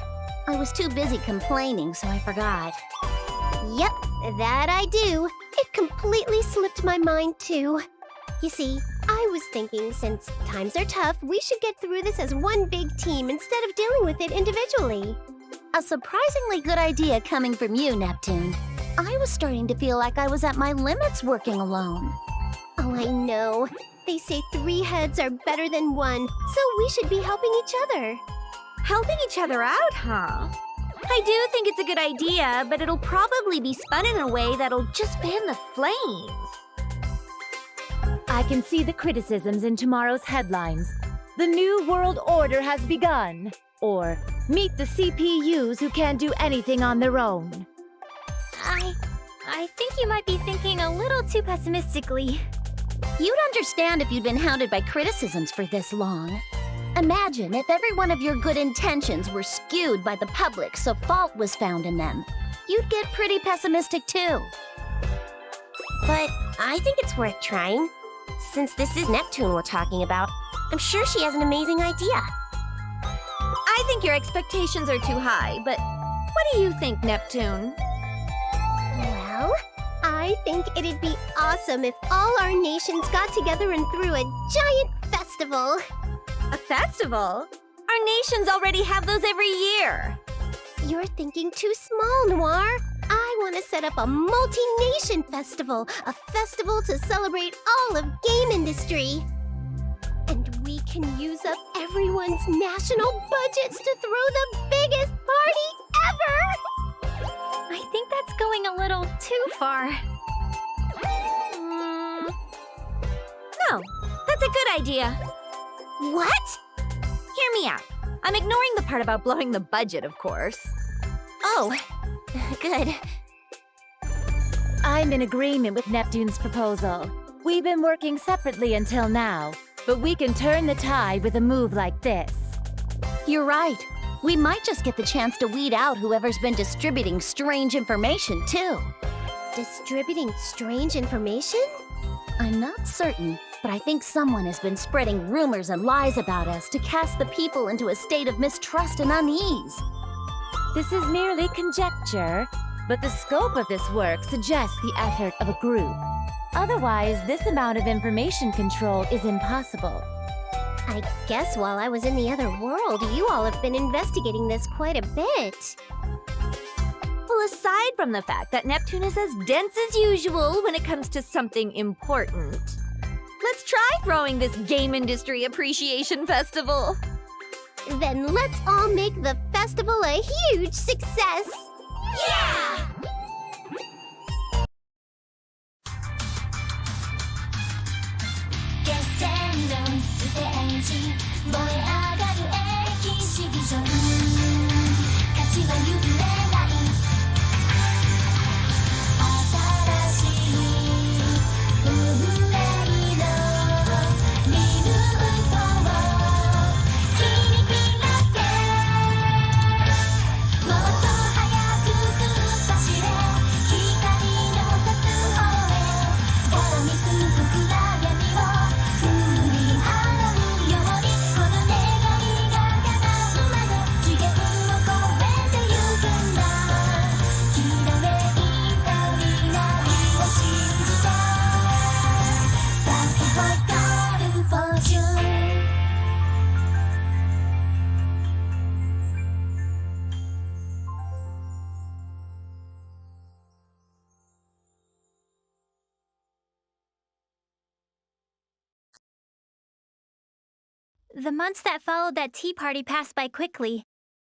[SPEAKER 12] I was too busy complaining, so I forgot.
[SPEAKER 1] Yep, that I do. It completely slipped my mind, too. You see, I was thinking since times are tough, we should get through this as one big team instead of dealing with it individually.
[SPEAKER 12] A surprisingly good idea coming from you, Neptune. I was starting to feel like I was at my limits working alone.
[SPEAKER 1] Oh, I know. They say 3 heads are better than 1, so we should be helping each other.
[SPEAKER 4] Helping each other out, huh? I do think it's a good idea, but it'll probably be spun in a way that'll just fan the flames.
[SPEAKER 11] I can see the criticisms in tomorrow's headlines. The New World Order has begun. Or, meet the CPUs who can't do anything on their own.
[SPEAKER 2] I think you might be thinking a little too pessimistically.
[SPEAKER 12] You'd understand if you'd been hounded by criticisms for this long. Imagine if every one of your good intentions were skewed by the public so fault was found in them. You'd get pretty pessimistic too.
[SPEAKER 9] But I think it's worth trying. Since this is Neptune we're talking about, I'm sure she has an amazing idea.
[SPEAKER 4] I think your expectations are too high, but what do you think, Neptune?
[SPEAKER 1] Well, I think it'd be awesome if all our nations got together and threw a giant festival.
[SPEAKER 4] A festival? Our nations already have those every year.
[SPEAKER 1] You're thinking too small, Noir. I want to set up a multi-nation festival, a festival to celebrate all of game industry. And we can use up everyone's national budgets to throw the biggest party ever!
[SPEAKER 2] I think that's going a little too far.
[SPEAKER 4] No, that's a good idea. What? Hear me out. I'm ignoring the part about blowing the budget, of course.
[SPEAKER 9] Oh, good.
[SPEAKER 11] I'm in agreement with Neptune's proposal. We've been working separately until now, but we can turn the tide with a move like this.
[SPEAKER 12] You're right. We might just get the chance to weed out whoever's been distributing strange information, too.
[SPEAKER 1] Distributing strange information?
[SPEAKER 12] I'm not certain, but I think someone has been spreading rumors and lies about us to cast the people into a state of mistrust and unease.
[SPEAKER 11] This is merely conjecture, but the scope of this work suggests the effort of a group. Otherwise, this amount of information control is impossible.
[SPEAKER 1] I guess while I was in the other world, you all have been investigating this quite a bit.
[SPEAKER 4] Well, aside from the fact that Neptune is as dense as usual when it comes to something important, let's try throwing this game industry appreciation festival.
[SPEAKER 1] Then let's all make the festival a huge success!
[SPEAKER 9] Yeah!
[SPEAKER 2] The months that followed that tea party passed by quickly,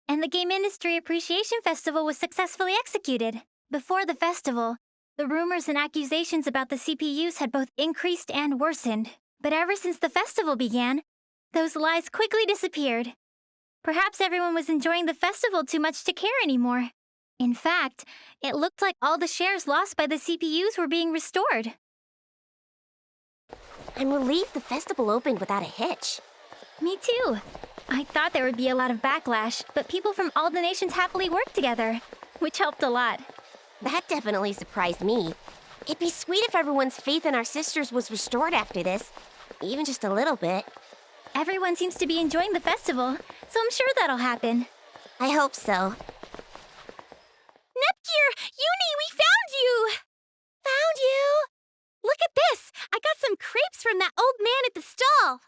[SPEAKER 2] and the Game Industry Appreciation Festival was successfully executed. Before the festival, the rumors and accusations about the CPUs had both increased and worsened. But ever since the festival began, those lies quickly disappeared. Perhaps everyone was enjoying the festival too much to care anymore. In fact, it looked like all the shares lost by the CPUs were being restored.
[SPEAKER 12] I'm relieved the festival opened without a hitch.
[SPEAKER 2] Me too. I thought there would be a lot of backlash, but people from all the nations happily worked together, which helped a lot.
[SPEAKER 1] That definitely surprised me. It'd be sweet if everyone's faith in our sisters was restored after this, even just a little bit.
[SPEAKER 2] Everyone seems to be enjoying the festival, so I'm sure that'll happen.
[SPEAKER 1] I hope so.
[SPEAKER 4] Nepgear! Uni, we found you! Found you? Look at this! I got some crepes from that old man at the stall.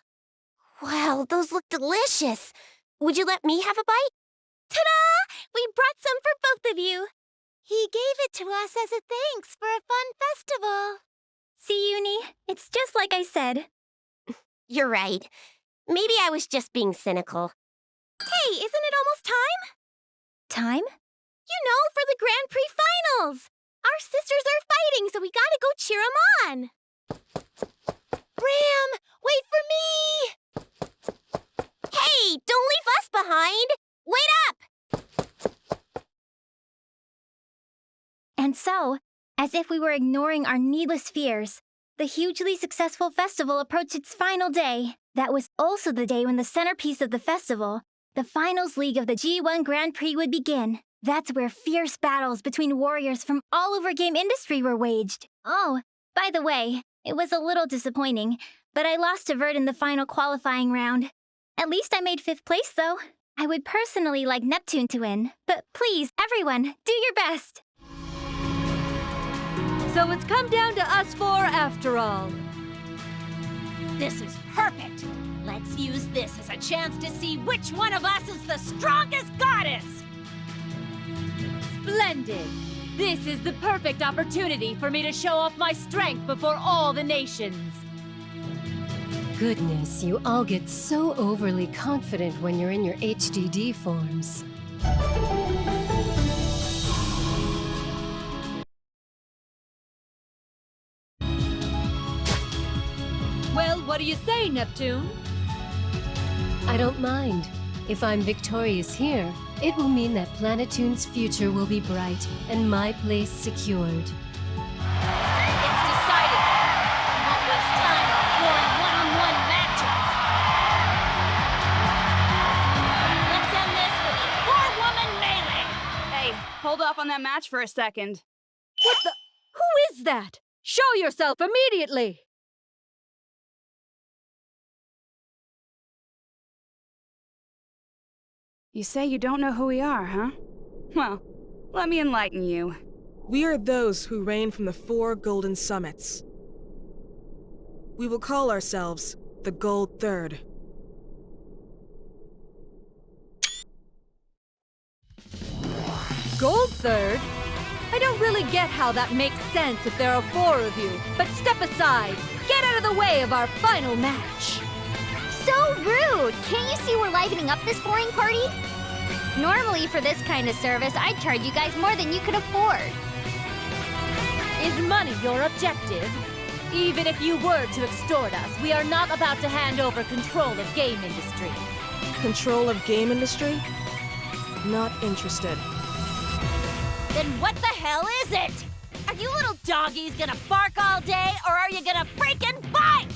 [SPEAKER 1] Wow, those look delicious. Would you let me have a bite?
[SPEAKER 4] Ta-da! We brought some for both of you. He gave it to us as a thanks for a fun festival.
[SPEAKER 2] See, Uni? It's just like I said.
[SPEAKER 1] You're right. Maybe I was just being cynical.
[SPEAKER 4] Hey, isn't it almost time?
[SPEAKER 2] Time?
[SPEAKER 4] You know, for the Grand Prix finals. Our sisters are fighting, so we gotta go cheer them on. Ram, wait for me!
[SPEAKER 1] Hey, don't leave us behind! Wait up!
[SPEAKER 2] And so, as if we were ignoring our needless fears, the hugely successful festival approached its final day. That was also the day when the centerpiece of the festival, the finals league of the G1 Grand Prix, would begin. That's where fierce battles between warriors from all over game industry were waged. Oh, by the way, it was a little disappointing, but I lost to Vert in the final qualifying round. At least I made 5th place, though. I would personally like Neptune to win, but please, everyone, do your best.
[SPEAKER 10] So it's come down to us four after all.
[SPEAKER 13] This is perfect. Let's use this as a chance to see which one of us is the strongest goddess.
[SPEAKER 10] Splendid! This is the perfect opportunity for me to show off my strength before all the nations.
[SPEAKER 14] Goodness, you all get so overly confident when you're in your HDD forms.
[SPEAKER 10] Well, what do you say, Neptune?
[SPEAKER 14] I don't mind. If I'm victorious here, it will mean that Planetoon's future will be bright and my place secured.
[SPEAKER 13] It's decided. We won't waste time on boring one-on-one matchups.
[SPEAKER 15] on that match for a second.
[SPEAKER 16] What the? Who is that? Show yourself immediately!
[SPEAKER 15] You say you don't know who we are, huh? Well, let me enlighten you.
[SPEAKER 17] We are those who reign from the 4 golden summits. We will call ourselves the Gold Third.
[SPEAKER 16] Gold Third? I don't really get how that makes sense if there are 4 of you. But step aside. Get out of the way of our final match.
[SPEAKER 2] So rude! Can't you see we're livening up this boring party? Normally, for this kind of service, I'd charge you guys more than you could afford.
[SPEAKER 10] Is money your objective? Even if you were to extort us, we are not about to hand over control of game industry.
[SPEAKER 17] Control of game industry? Not interested.
[SPEAKER 13] Then what the hell is it? Are you little doggies gonna bark all day, or are you gonna freaking bite?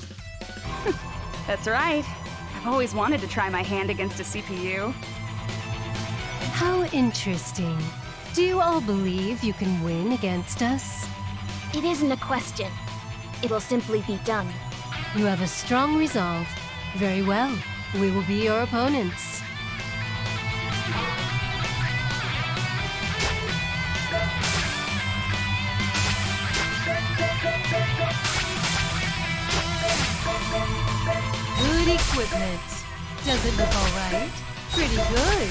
[SPEAKER 15] That's right. I've always wanted to try my hand against a CPU.
[SPEAKER 14] How interesting. Do you all believe you can win against us?
[SPEAKER 12] It isn't a question. It'll simply be done.
[SPEAKER 14] You have a strong resolve. Very well. We will be your opponents. Good equipment. Does it look all right? Pretty good.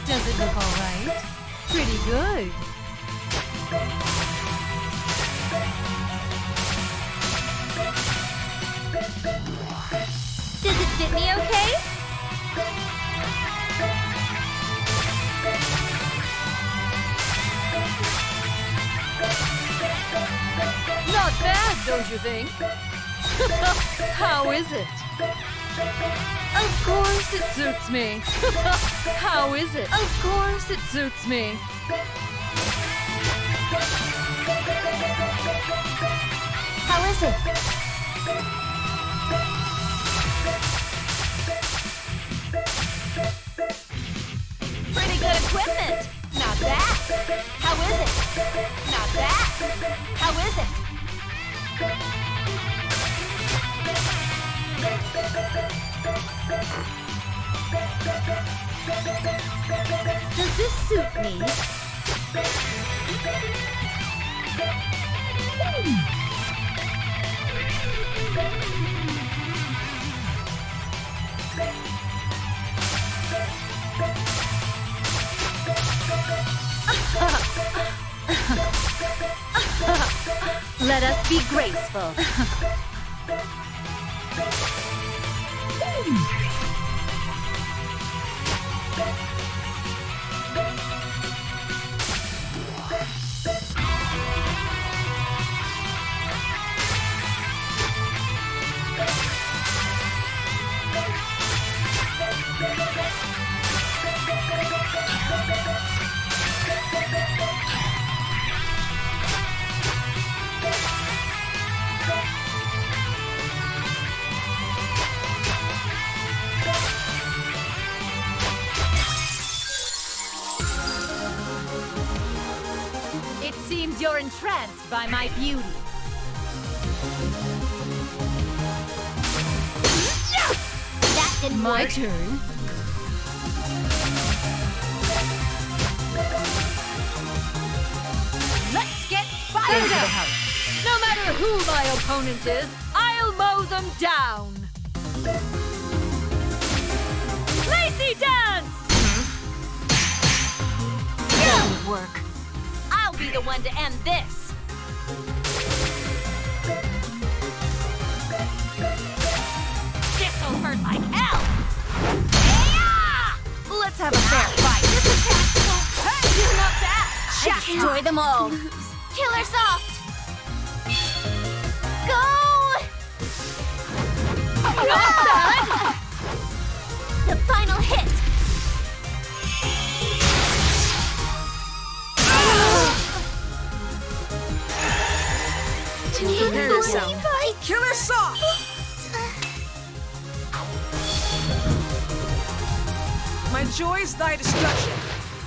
[SPEAKER 14] Does it look all right? Pretty good.
[SPEAKER 2] Does it fit me okay?
[SPEAKER 16] Not bad, don't you think? How is it? Of course it suits me. How is it? Of course it suits me.
[SPEAKER 12] How is it?
[SPEAKER 13] Pretty good equipment. Not bad. How is it? Not bad. How is it?
[SPEAKER 2] Does this suit me?
[SPEAKER 16] Let us be graceful.
[SPEAKER 10] It seems you're entranced by my beauty.
[SPEAKER 1] That didn't
[SPEAKER 14] My
[SPEAKER 1] work.
[SPEAKER 14] turn.
[SPEAKER 10] Let's get fired up!
[SPEAKER 16] No matter who my opponent is, I'll mow them down. Lazy dance!
[SPEAKER 13] That'll work. I'll be the one to end this. This'll hurt like hell. Yeah!
[SPEAKER 16] Let's have a fair fight.
[SPEAKER 13] This is tactical. Hey, not that.
[SPEAKER 12] Destroy them all.
[SPEAKER 2] Killer Soft! Go!
[SPEAKER 1] The final hit.
[SPEAKER 17] Prepare yourself. Killer Soft! My joy is thy destruction.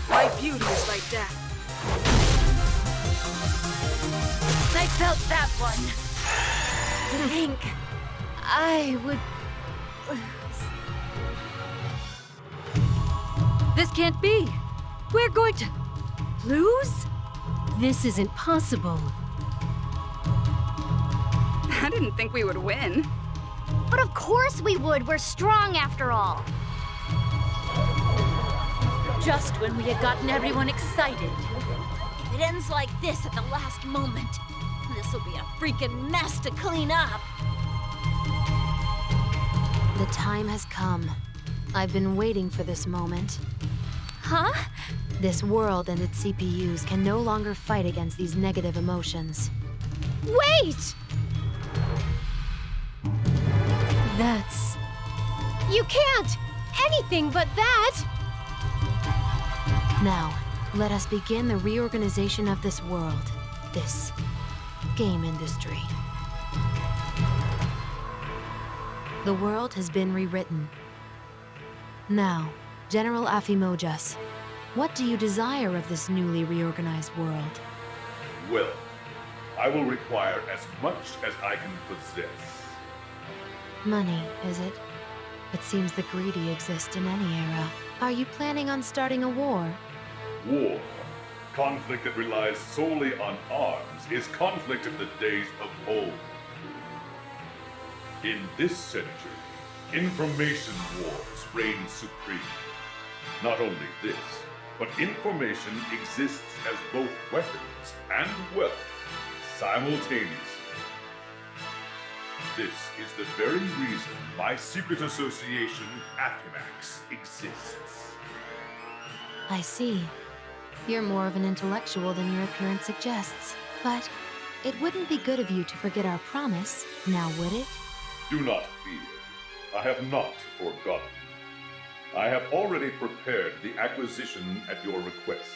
[SPEAKER 17] My beauty is thy death.
[SPEAKER 2] I felt that one.
[SPEAKER 6] To think I would...
[SPEAKER 16] This can't be. We're going to lose?
[SPEAKER 14] This isn't possible.
[SPEAKER 15] I didn't think we would win.
[SPEAKER 9] But of course we would. We're strong after all.
[SPEAKER 10] Just when we had gotten everyone excited.
[SPEAKER 13] If it ends like this at the last moment, this'll be a freaking mess to clean up.
[SPEAKER 6] The time has come. I've been waiting for this moment.
[SPEAKER 2] Huh?
[SPEAKER 6] This world and its CPUs can no longer fight against these negative emotions.
[SPEAKER 1] Wait!
[SPEAKER 14] That's...
[SPEAKER 1] You can't! Anything but that!
[SPEAKER 6] Now, let us begin the reorganization of this world. This game industry. The world has been rewritten. Now, General Afimojas, what do you desire of this newly reorganized world?
[SPEAKER 18] Well, I will require as much as I can possess.
[SPEAKER 6] Money, is it? It seems the greedy exist in any era. Are you planning on starting a war?
[SPEAKER 18] War, conflict that relies solely on arms, is conflict of the days of old. In this century, information wars reign supreme. Not only this, but information exists as both weapons and wealth simultaneously. This is the very reason my secret association, Athimax, exists.
[SPEAKER 6] I see. You're more of an intellectual than your appearance suggests. But it wouldn't be good of you to forget our promise, now would it?
[SPEAKER 18] Do not fear. I have not forgotten. I have already prepared the acquisition at your request.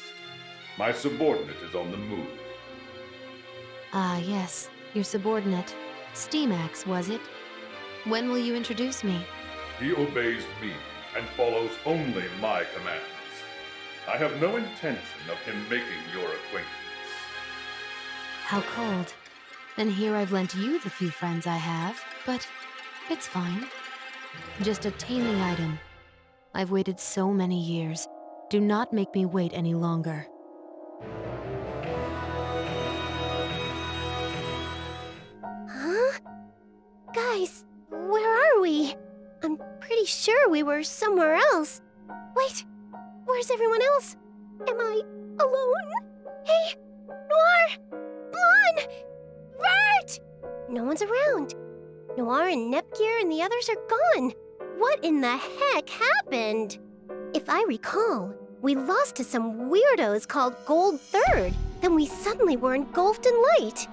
[SPEAKER 18] My subordinate is on the move.
[SPEAKER 6] Ah, yes. Your subordinate. Steamax, was it? When will you introduce me?
[SPEAKER 18] He obeys me and follows only my commands. I have no intention of him making your acquaintance.
[SPEAKER 6] How cold. And here I've lent you the few friends I have, but it's fine. Just obtain the item. I've waited so many years. Do not make me wait any longer.
[SPEAKER 1] Huh? Guys, where are we? I'm pretty sure we were somewhere else. Wait, where's everyone else? Am I alone? Hey, Noir! Blonde! Vert! No one's around. Noir and Nepgear and the others are gone. What in the heck happened? If I recall, we lost to some weirdos called Gold Third. Then we suddenly were engulfed in light.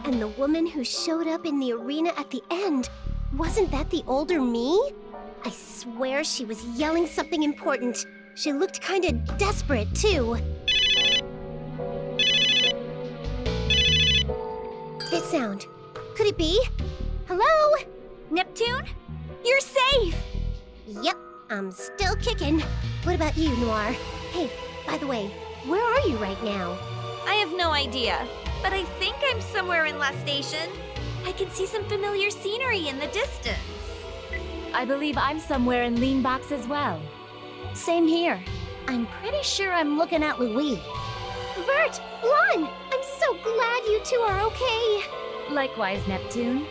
[SPEAKER 1] And the woman who showed up in the arena at the end, wasn't that the older me? I swear she was yelling something important. She looked kinda desperate, too. That sound. Could it be? Hello?
[SPEAKER 2] Neptune? You're safe!
[SPEAKER 1] Yep, I'm still kicking. What about you, Noir? Hey, by the way, where are you right now?
[SPEAKER 4] I have no idea, but I think I'm somewhere in La Station. I can see some familiar scenery in the distance.
[SPEAKER 11] I believe I'm somewhere in Leanbox as well.
[SPEAKER 12] Same here. I'm pretty sure I'm looking at Louis.
[SPEAKER 1] Vert! Lon! I'm so glad you two are okay!
[SPEAKER 11] Likewise, Neptune.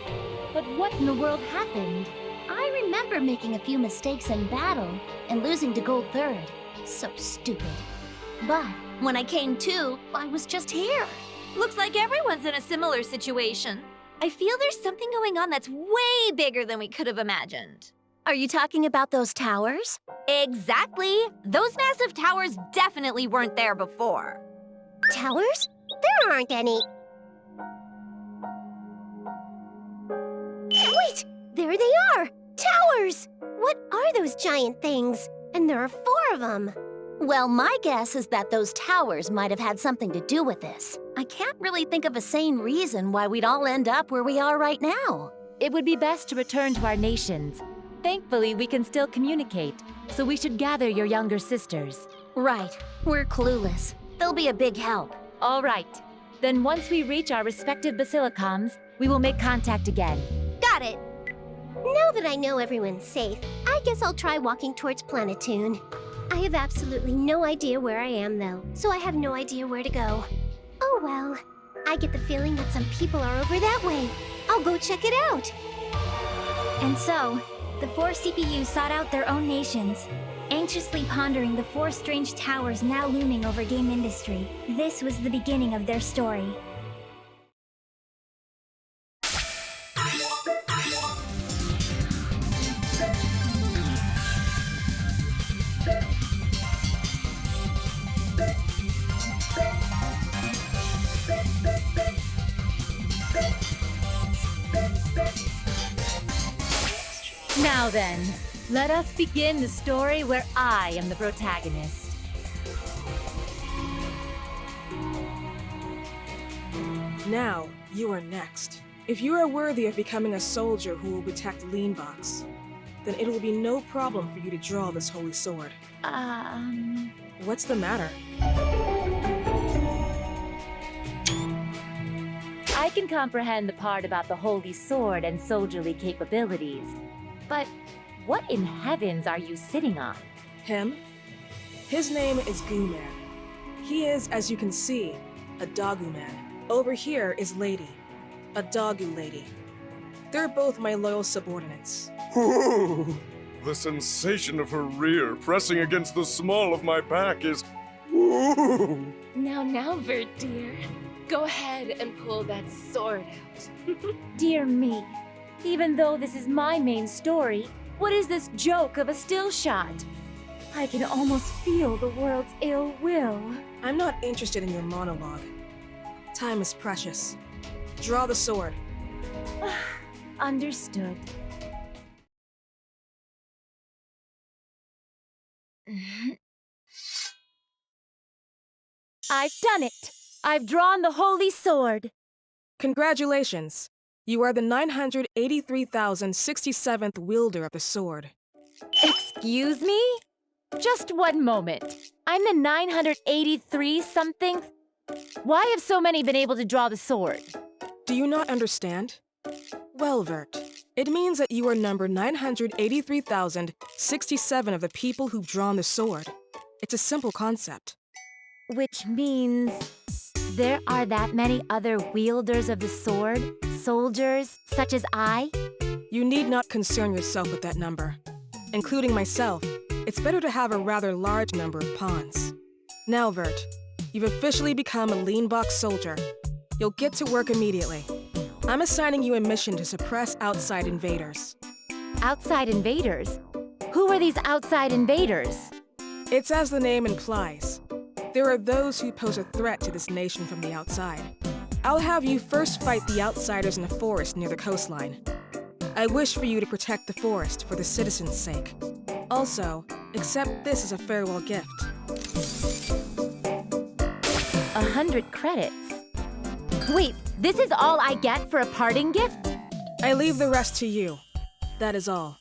[SPEAKER 11] But what in the world happened?
[SPEAKER 12] I remember making a few mistakes in battle and losing to Gold Third. So stupid. But when I came to, I was just here.
[SPEAKER 4] Looks like everyone's in a similar situation. I feel there's something going on that's way bigger than we could have imagined.
[SPEAKER 12] Are you talking about those towers?
[SPEAKER 4] Exactly! Those massive towers definitely weren't there before.
[SPEAKER 1] Towers? There aren't any. Wait! There they are! Towers! What are those giant things? And there are 4 of them.
[SPEAKER 12] Well, my guess is that those towers might have had something to do with this. I can't really think of a sane reason why we'd all end up where we are right now.
[SPEAKER 11] It would be best to return to our nations. Thankfully, we can still communicate, so we should gather your younger sisters.
[SPEAKER 12] Right. We're clueless. They'll be a big help.
[SPEAKER 11] All right. Then once we reach our respective basilicums, we will make contact again.
[SPEAKER 1] Got it! Now that I know everyone's safe, I guess I'll try walking towards Planetoon. I have absolutely no idea where I am, though, so I have no idea where to go. Oh well. I get the feeling that some people are over that way. I'll go check it out.
[SPEAKER 2] And so, the four CPUs sought out their own nations, anxiously pondering the four strange towers now looming over game industry. This was the beginning of their story.
[SPEAKER 11] Now then, let us begin the story where I am the protagonist.
[SPEAKER 17] Now, you are next. If you are worthy of becoming a soldier who will protect Leanbox, then it will be no problem for you to draw this holy sword. What's the matter?
[SPEAKER 11] I can comprehend the part about the holy sword and soldierly capabilities, but what in heavens are you sitting on?
[SPEAKER 17] Him? His name is Gooman. He is, as you can see, a Dogu man. Over here is Lady, a Dogu lady. They're both my loyal subordinates.
[SPEAKER 5] Ooh, the sensation of her rear pressing against the small of my back is... Ooh.
[SPEAKER 6] Now, Vert, dear. Go ahead and pull that sword out.
[SPEAKER 11] Dear me, even though this is my main story, what is this joke of a still shot? I can almost feel the world's ill will.
[SPEAKER 17] I'm not interested in your monologue. Time is precious. Draw the sword.
[SPEAKER 11] Understood. I've done it! I've drawn the holy sword!
[SPEAKER 17] Congratulations! You are the 983,067th wielder of the sword.
[SPEAKER 11] Excuse me? Just one moment. I'm the 983-something? Why have so many been able to draw the sword?
[SPEAKER 17] Do you not understand? Well, Vert, it means that you are number 983,067 of the people who've drawn the sword. It's a simple concept.
[SPEAKER 11] Which means there are that many other wielders of the sword, soldiers such as I?
[SPEAKER 17] You need not concern yourself with that number. Including myself, it's better to have a rather large number of pawns. Now, Vert, you've officially become a Leanbox soldier. You'll get to work immediately. I'm assigning you a mission to suppress outside invaders.
[SPEAKER 11] Outside invaders? Who are these outside invaders?
[SPEAKER 17] It's as the name implies. There are those who pose a threat to this nation from the outside. I'll have you first fight the outsiders in the forest near the coastline. I wish for you to protect the forest for the citizens' sake. Also, accept this as a farewell gift.
[SPEAKER 11] 100 credits? Wait, this is all I get for a parting gift?
[SPEAKER 17] I leave the rest to you. That is all.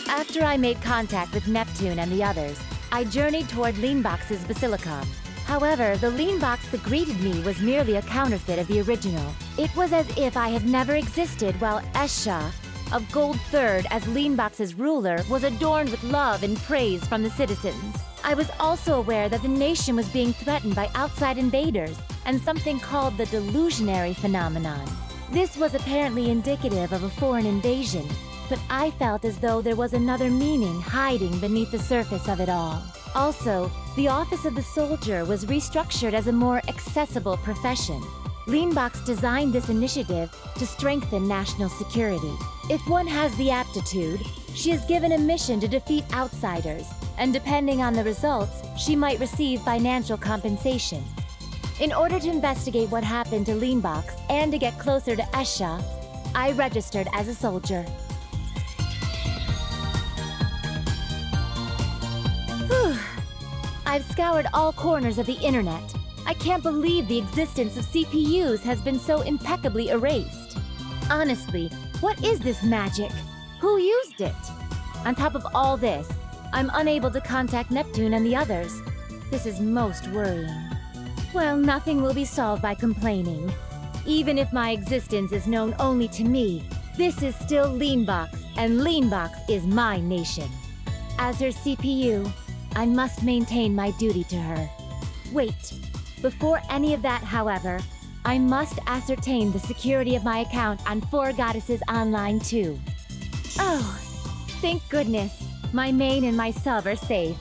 [SPEAKER 11] After I made contact with Neptune and the others, I journeyed toward Leanbox's basilicom. However, the Leanbox that greeted me was merely a counterfeit of the original. It was as if I had never existed while Esha, of Gold Third as Leanbox's ruler, was adorned with love and praise from the citizens. I was also aware that the nation was being threatened by outside invaders and something called the delusionary phenomenon. This was apparently indicative of a foreign invasion, but I felt as though there was another meaning hiding beneath the surface of it all. Also, the Office of the Soldier was restructured as a more accessible profession. Leanbox designed this initiative to strengthen national security. If one has the aptitude, she is given a mission to defeat outsiders, and depending on the results, she might receive financial compensation. In order to investigate what happened to Leanbox and to get closer to Esha, I registered as a soldier. I've scoured all corners of the internet. I can't believe the existence of CPUs has been so impeccably erased. Honestly, what is this magic? Who used it? On top of all this, I'm unable to contact Neptune and the others. This is most worrying. Well, nothing will be solved by complaining. Even if my existence is known only to me, this is still Leanbox, and Leanbox is my nation. As her CPU, I must maintain my duty to her. Wait. Before any of that, however, I must ascertain the security of my account on 4 Goddesses Online too. Oh, thank goodness. My main and my sub are safe.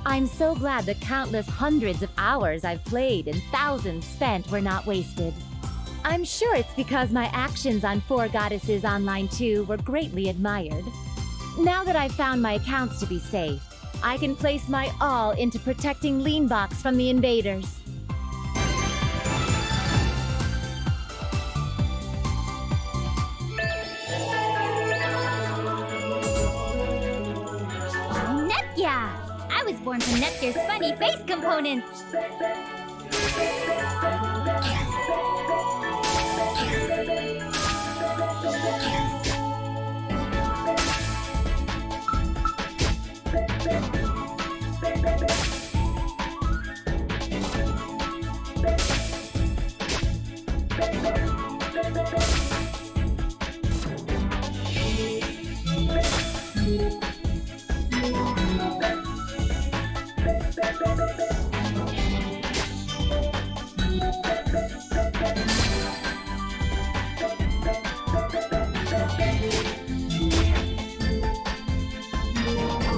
[SPEAKER 11] I'm so glad the countless hundreds of hours I've played and thousands spent were not wasted. I'm sure it's because my actions on 4 Goddesses Online 2 were greatly admired. Now that I've found my accounts to be safe, I can place my all into protecting Leanbox from the invaders.
[SPEAKER 2] Nepia! I was born from Nepgear's funny face components!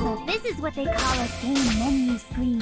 [SPEAKER 2] So this is what they call a game menu screen.